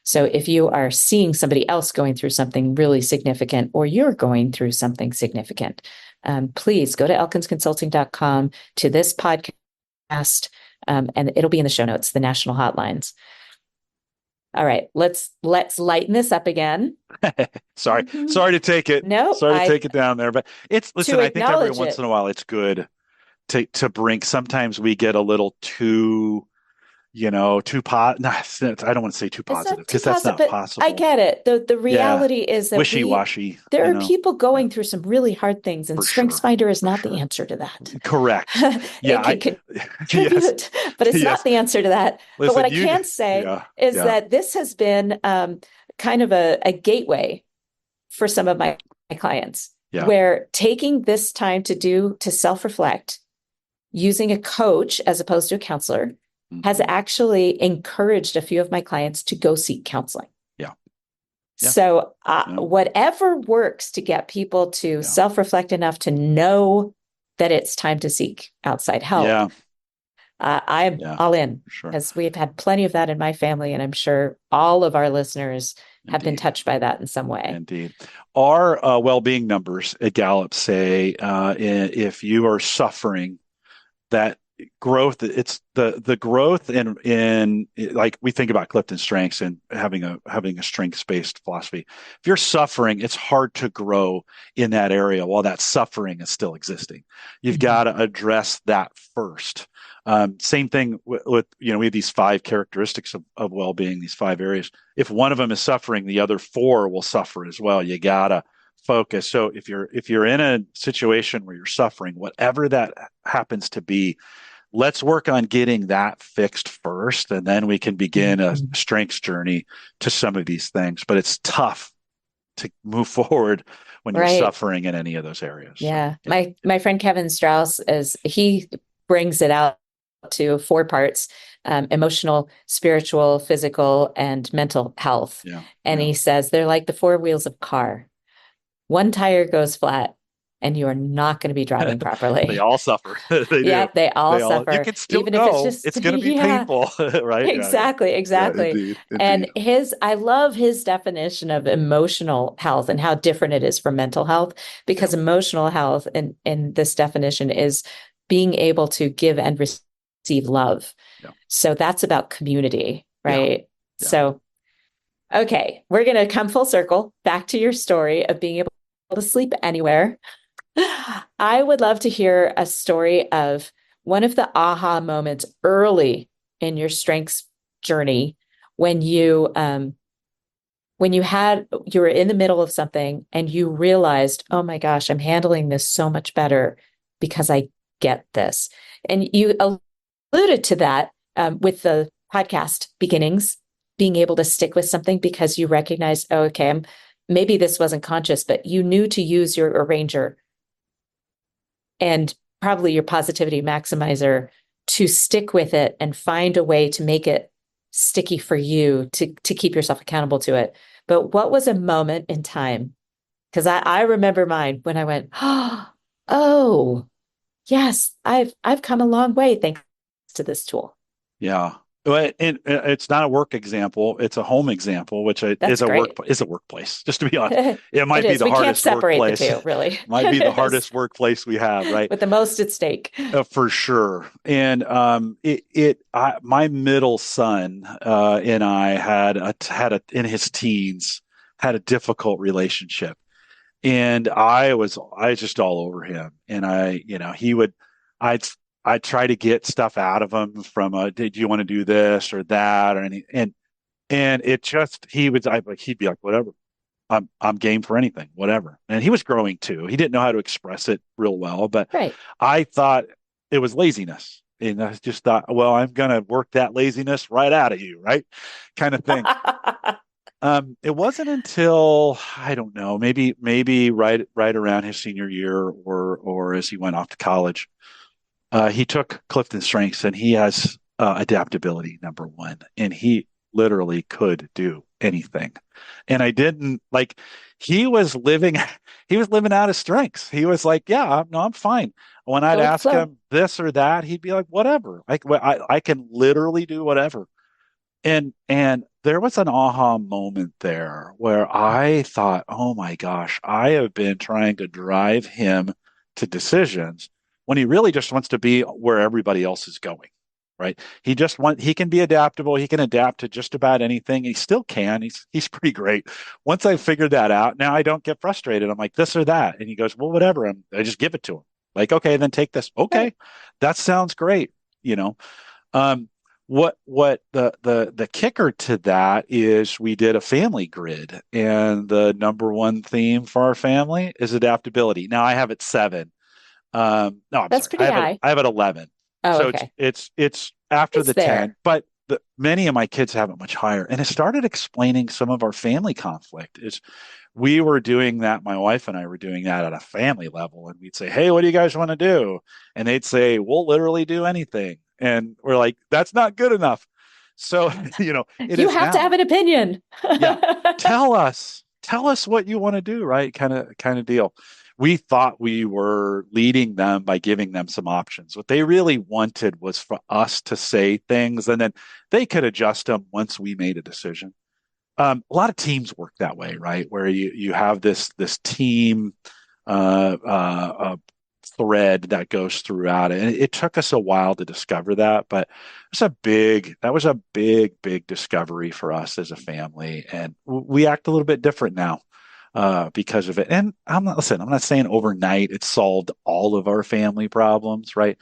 S2: So if you are seeing somebody else going through something really significant, or you're going through something significant, please go to elkinsconsulting.com to this podcast, and it'll be in the show notes, the national hotlines. All right, let's lighten this up again.
S3: Sorry,
S2: Mhm.
S3: sorry to take it,
S2: No,
S3: sorry to take it down there, but
S2: to
S3: listen. I think every
S2: acknowledge
S3: once
S2: it.
S3: in a while it's good to bring. Sometimes we get a little too, too no, I don't want to say too
S2: It's
S3: positive
S2: not too
S3: because that's
S2: positive,
S3: not
S2: but I
S3: possible.
S2: get it. The
S3: Yeah,
S2: reality is that
S3: wishy-washy,
S2: there are people
S3: yeah,
S2: going through some really hard things, and
S3: for sure,
S2: StrengthsFinder is
S3: for
S2: not the
S3: sure.
S2: answer to that.
S3: Correct. Yeah,
S2: It can
S3: yes,
S2: contribute, but it's not
S3: yes.
S2: the answer to that. But what
S3: Listen,
S2: I can say
S3: yeah,
S2: is
S3: yeah,
S2: that this has been kind of a gateway for some of my clients,
S3: yeah.
S2: where taking this time to self-reflect using a coach as opposed to a counselor has
S3: Hmm.
S2: actually encouraged a few of my clients to go seek counseling.
S3: Yeah, yeah,
S2: So,
S3: yeah,
S2: whatever works to get people to
S3: yeah,
S2: self reflect enough to know that it's time to seek outside help,
S3: yeah,
S2: I'm
S3: yeah,
S2: all in,
S3: for sure.
S2: because we've had plenty of that in my family. And I'm sure all of our listeners have been
S3: Indeed.
S2: touched by that in some way.
S3: Indeed. Our well-being numbers at Gallup say if you are suffering, that growth, it's the growth in like we think about Clifton Strengths and having a strengths-based philosophy. If you're suffering, it's hard to grow in that area while that suffering is still existing. You've got
S2: Mhm.
S3: to address that first. Same thing with we have these five characteristics of well-being, these five areas. If one of them is suffering, the other four will suffer as well. You gotta focus. So if you're in a situation where you're suffering, whatever that happens to be, let's work on getting that fixed first, and then we can begin a
S2: Mhm.
S3: strengths journey to some of these things. But it's tough to move forward when you're
S2: Right.
S3: suffering in any of those areas. So
S2: Yeah.
S3: yeah,
S2: My friend Kevin Strauss, as he brings it out to four parts: emotional, spiritual, physical, and mental health.
S3: yeah,
S2: And
S3: yeah.
S2: he says they're like the four wheels of a car. One tire goes flat, and you are not going to be driving
S3: They
S2: properly.
S3: all suffer. They do.
S2: Yeah, they all
S3: You
S2: suffer,
S3: can still
S2: even if it's
S3: go.
S2: just,
S3: It's going to be
S2: yeah,
S3: painful, right? Yeah, yeah,
S2: exactly,
S3: yeah.
S2: exactly.
S3: Indeed, indeed.
S2: And I love his definition of emotional health and how different it is from mental health,
S3: Yeah,
S2: because emotional health in this definition is being able to give and receive love.
S3: yeah,
S2: So that's about community,
S3: yeah,
S2: right?
S3: yeah.
S2: So, okay, we're going to come full circle back to your story of being able to sleep anywhere. I would love to hear a story of one of the aha moments early in your strengths journey, when you were in the middle of something and you realized, oh my gosh, I'm handling this so much better because I get this. And you alluded to that with the podcast beginnings, being able to stick with something because you recognize, oh, okay, maybe this wasn't conscious, but you knew to use your arranger and probably your positivity maximizer to stick with it and find a way to make it sticky for you to keep yourself accountable to it. But what was a moment in time? Because I remember mine when I went, oh, yes, I've come a long way thanks to this tool.
S3: Yeah. But it's not a work example; it's a home example, which
S2: That's great.
S3: is a workplace. Just to be honest,
S2: It
S3: it might be
S2: is.
S3: the
S2: We can't
S3: hardest
S2: separate the
S3: workplace.
S2: two, really.
S3: Might be the
S2: It is
S3: hardest workplace we have, right?
S2: with the most at stake.
S3: For sure. And my middle son and I had a in his teens had a difficult relationship. And I was just all over him. And I'd, I'd try to get stuff out of him from did you want to do this or that or any, and it just, he'd be like, whatever. I'm game for anything, whatever. And he was growing too. He didn't know how to express it real well, but
S2: Right.
S3: I thought it was laziness. And I just thought, well, I'm going to work that laziness right out of you, right? Kind of thing. It wasn't until I don't know, maybe right around his senior year or as he went off to college, he took Clifton Strengths and he has adaptability number one, and he literally could do anything. And I didn't like he was living he was living out his strengths. He was like, yeah, no, I'm fine. When I'd
S2: Go with the
S3: ask
S2: flow.
S3: him this or that, he'd be like, whatever. I can literally do whatever. And there was an aha moment there where I thought, oh my gosh, I have been trying to drive him to decisions when he really just wants to be where everybody else is going, right? He can be adaptable. He can adapt to just about anything. He still can. He's pretty great. Once I figured that out, now I don't get frustrated. I'm like, this or that. And he goes, well, whatever. I just give it to him. Like, okay, then take this. Okay,
S2: Right.
S3: that sounds great. You know, um, what the kicker to that is we did a family grid, and the number one theme for our family is adaptability. Now I have it 7. No, I'm
S2: That's
S3: sorry.
S2: pretty high.
S3: I have it 11.
S2: Oh,
S3: So
S2: okay.
S3: it's after
S2: It's
S3: the 10,
S2: there.
S3: but many of my kids have it much higher. And it started explaining some of our family conflict. Is we were doing that, my wife and I were doing that at a family level, and we'd say, "Hey, what do you guys want to do?" And they'd say, "We'll literally do anything." And we're like, "That's not good enough." So, it
S2: You
S3: is
S2: have to have
S3: now.
S2: an opinion.
S3: Yeah. Tell us what you want to do, right? Kind of deal. We thought we were leading them by giving them some options. What they really wanted was for us to say things, and then they could adjust them once we made a decision. A lot of teams work that way, right? Where you have this team thread that goes throughout it. And it took us a while to discover that, but that was a big discovery for us as a family. And we act a little bit different now because of it. And I'm not saying overnight it solved all of our family problems, right?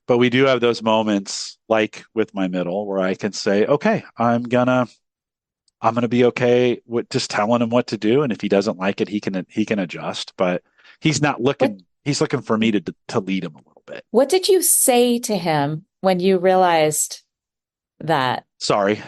S3: But we do have those moments like with my middle where I can say, okay, I'm gonna be okay with just telling him what to do, and if he doesn't like it, he can adjust. But he's not
S2: What
S3: looking. He's looking for me to lead him a little bit.
S2: what did you say to him when you realized that?
S3: Sorry,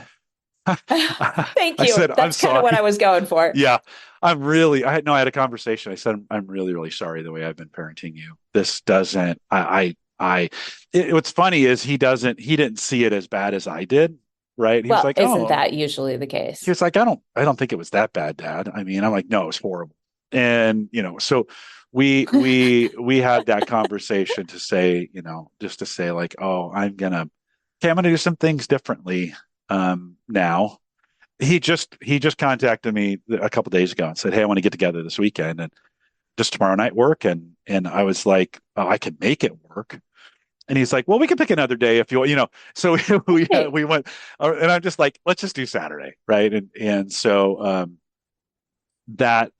S2: Thank
S3: I
S2: you.
S3: said I'm
S2: That's kind of what
S3: sorry.
S2: I was going for.
S3: Yeah, I'm really. I no, I had a conversation. I said I'm really sorry the way I've been parenting you. This doesn't. What's funny is he didn't see it as bad as I did. Right? He was
S2: Well,
S3: like,
S2: isn't
S3: oh,
S2: that usually the
S3: he
S2: case?
S3: was like, I don't think it was that bad, Dad. I mean, I'm like, no, it was horrible. And so we had that conversation to say, just to say like, oh, I'm gonna do some things differently now. He just contacted me a couple days ago and said, hey, I want to get together this weekend and just tomorrow night work. And I was like, oh, I can make it work. And he's like, well, we can pick another day if you. So
S2: Right.
S3: we went, and I'm just like, let's just do Saturday, right? And so that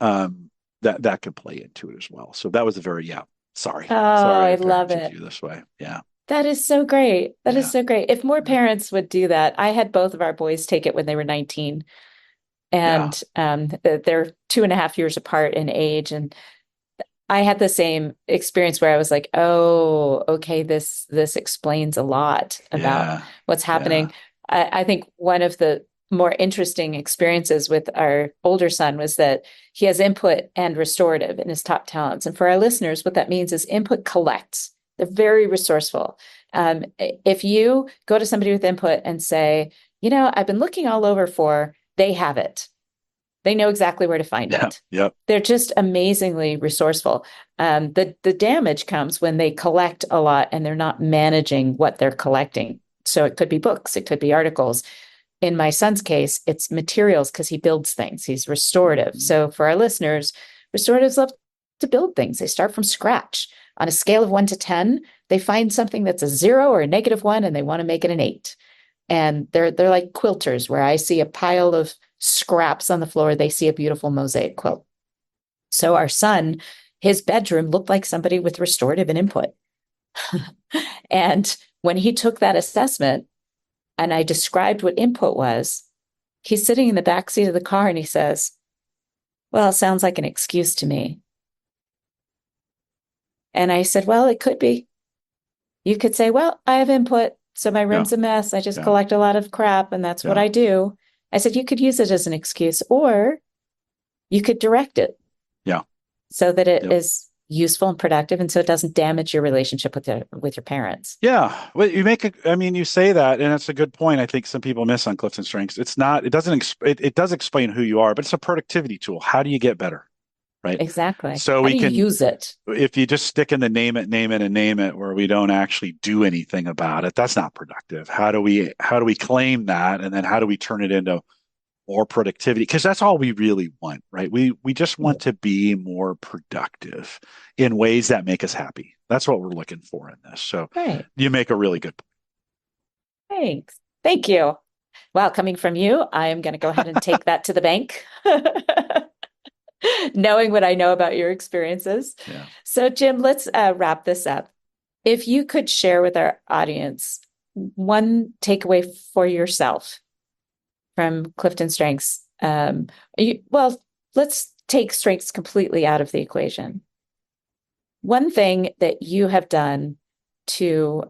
S3: could play into it as well. So that was a very yeah.
S2: Oh,
S3: Sorry,
S2: I
S3: I
S2: love
S3: parented
S2: it.
S3: you this way. Yeah,
S2: That is so great. That is
S3: yeah,
S2: so great. If more
S3: yeah,
S2: parents would do that, I had both of our boys take it when they were 19,
S3: yeah,
S2: and they're 2.5 years apart in age. And I had the same experience where I was like, oh, okay, this explains a lot about
S3: yeah,
S2: what's
S3: yeah,
S2: happening. I think one of the more interesting experiences with our older son was that he has input and restorative in his top talents. And for our listeners, what that means is input collects. They're very resourceful. If you go to somebody with input and say, I've been looking all over for, they have it. They know exactly where to find
S3: yeah,
S2: it.
S3: yep,
S2: They're just amazingly resourceful. The damage comes when they collect a lot and they're not managing what they're collecting. So it could be books, it could be articles. In my son's case, it's materials because he builds things. He's restorative.
S3: mhm,
S2: So for our listeners, restoratives love to build things. They start from scratch. On a scale of 1 to 10, they find something that's a 0 or a -1 and they want to make it an 8. And they're like quilters where I see a pile of scraps on the floor, they see a beautiful mosaic quilt. So our son, his bedroom looked like somebody with restorative and input. And when he took that assessment and I described what input was, he's sitting in the back seat of the car and he says, well, it sounds like an excuse to me. And I said, well, it could be. You could say, well, I have input, so my room's a mess. I just collect a lot of crap, and that's what I do. I said, you could use it as an excuse, or you could direct it.
S3: Yeah.
S2: So that it is useful and productive, and so it doesn't damage your relationship with your parents.
S3: Yeah. Well, you say that, and it's a good point. I think some people miss on Clifton Strengths. It does explain who you are, but it's a productivity tool. How do you get better? Right.
S2: Exactly.
S3: So
S2: How do you use it?
S3: If you just stick in the name it, where we don't actually do anything about it, that's not productive. How do we claim that? And then how do we turn it into more productivity? Because that's all we really want, right? We just want to be more productive in ways that make us happy. That's what we're looking for in this. So you make a really good point.
S2: Thanks. Thank you. Well, coming from you, I am going to go ahead and take that to the bank. Knowing what I know about your experiences.
S3: Yeah.
S2: So, Jim, let's wrap this up. If you could share with our audience one takeaway for yourself from Clifton Strengths. Let's take strengths completely out of the equation. One thing that you have done to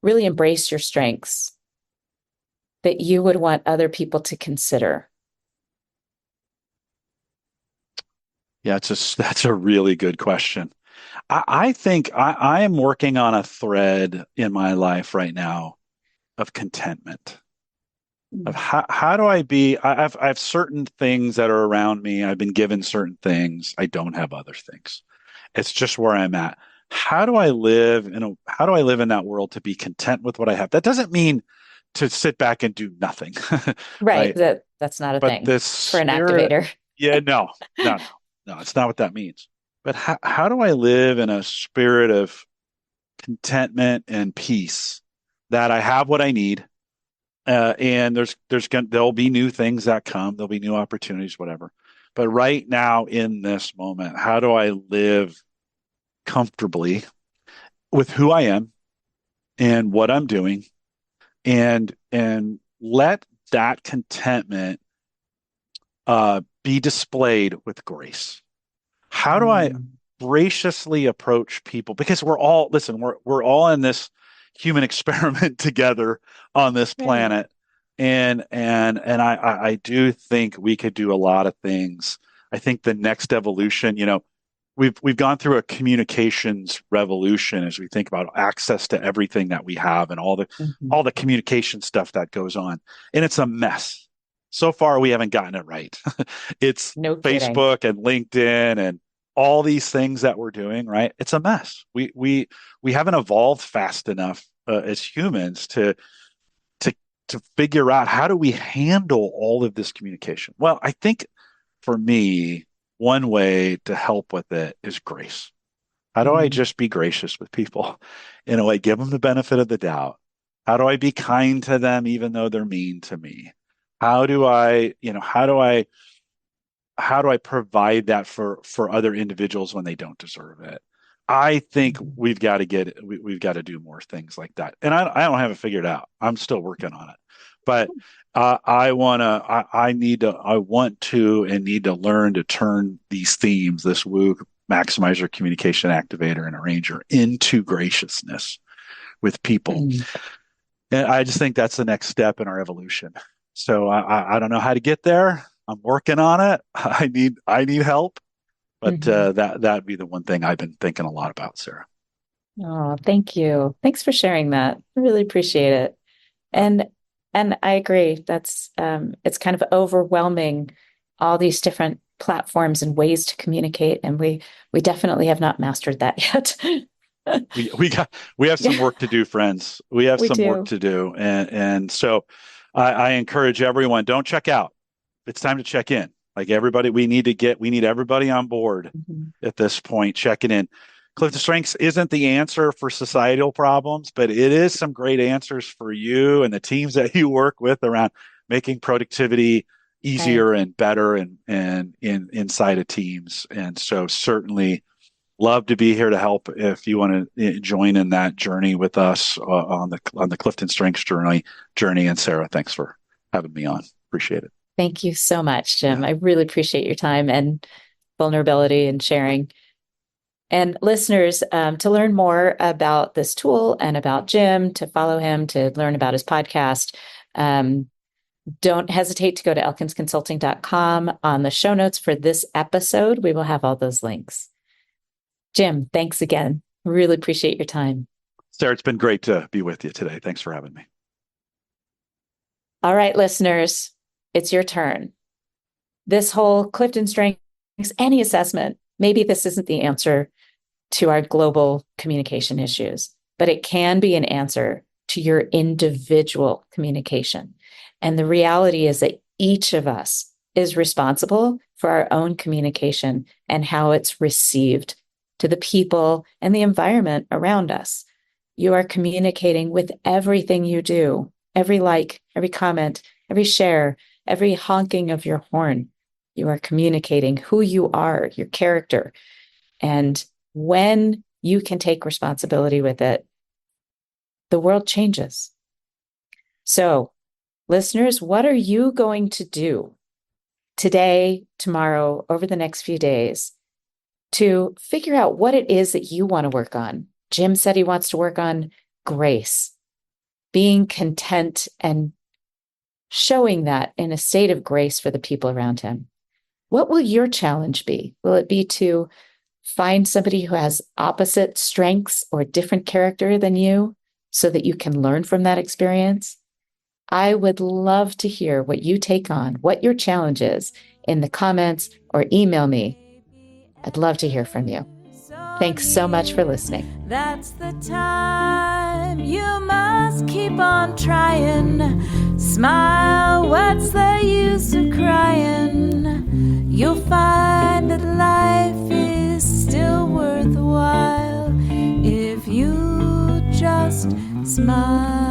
S2: really embrace your strengths that you would want other people to consider.
S3: Yeah, that's a really good question. I think I am working on a thread in my life right now of contentment. Of how do I be? I have certain things that are around me. I've been given certain things. I don't have other things. It's just where I'm at. How do I live in that world to be content with what I have? That doesn't mean to sit back and do nothing.
S2: Right. That's not a thing for an activator.
S3: Yeah, no, it's not what that means. But how do I live in a spirit of contentment and peace that I have what I need? And there'll be new things that come. There'll be new opportunities, whatever. But right now in this moment, how do I live comfortably with who I am and what I'm doing, and let that contentment be displayed with grace? How do I graciously approach people? Because we're all in this human experiment together on this planet. And I do think we could do a lot of things. I think the next evolution, we've gone through a communications revolution as we think about access to everything that we have and all the communication stuff that goes on. And it's a mess. So far, we haven't gotten it right. It's Facebook and LinkedIn and all these things that we're doing, right? It's a mess. We haven't evolved fast enough as humans to figure out how do we handle all of this communication. Well, I think for me, one way to help with it is grace. How do I just be gracious with people? In a way, give them the benefit of the doubt. How do I be kind to them even though they're mean to me? How do I provide that for other individuals when they don't deserve it? I think we've got to do more things like that. And I don't have it figured out. I'm still working on it. But I want to and need to learn to turn these themes, this woo, maximizer, communication activator, and arranger, into graciousness with people. And I just think that's the next step in our evolution. So I don't know how to get there. I'm working on it. I need help, but that'd be the one thing I've been thinking a lot about, Sarah.
S2: Oh, thank you. Thanks for sharing that. I really appreciate it. And I agree. That's it's kind of overwhelming, all these different platforms and ways to communicate, and we definitely have not mastered that yet.
S3: we have some work to do, friends. We have some work to do, and so I encourage everyone, don't check out. It's time to check in. Like everybody, we need everybody on board at this point, checking in. Clifton Strengths isn't the answer for societal problems, but it is some great answers for you and the teams that you work with around making productivity easier and better and inside of teams. And so certainly love to be here to help if you want to join in that journey with us on the Clifton Strengths journey. And Sarah, thanks for having me on. Appreciate it.
S2: Thank you so much, Jim. I really appreciate your time and vulnerability and sharing. And listeners, to learn more about this tool and about Jim, to follow him, to learn about his podcast, don't hesitate to go to elkinsconsulting.com. On the show notes for this episode, we will have all those links. Jim, thanks again. Really appreciate your time.
S3: Sarah, it's been great to be with you today. Thanks for having me.
S2: All right, listeners, it's your turn. This whole Clifton Strengths, any assessment, maybe this isn't the answer to our global communication issues, but it can be an answer to your individual communication. And the reality is that each of us is responsible for our own communication and how it's received to the people and the environment around us. You are communicating with everything you do, every like, every comment, every share, every honking of your horn. You are communicating who you are, your character. And when you can take responsibility with it, the world changes. So, listeners, what are you going to do today, tomorrow, over the next few days to figure out what it is that you want to work on? Jim said he wants to work on grace, being content and showing that in a state of grace for the people around him. What will your challenge be? Will it be to find somebody who has opposite strengths or different character than you so that you can learn from that experience? I would love to hear what you take on, what your challenge is in the comments, or email me. I'd love to hear from you. Thanks so much for listening.
S1: That's the time you must keep on trying. Smile, what's the use of crying? You'll find that life is still worthwhile if you just smile.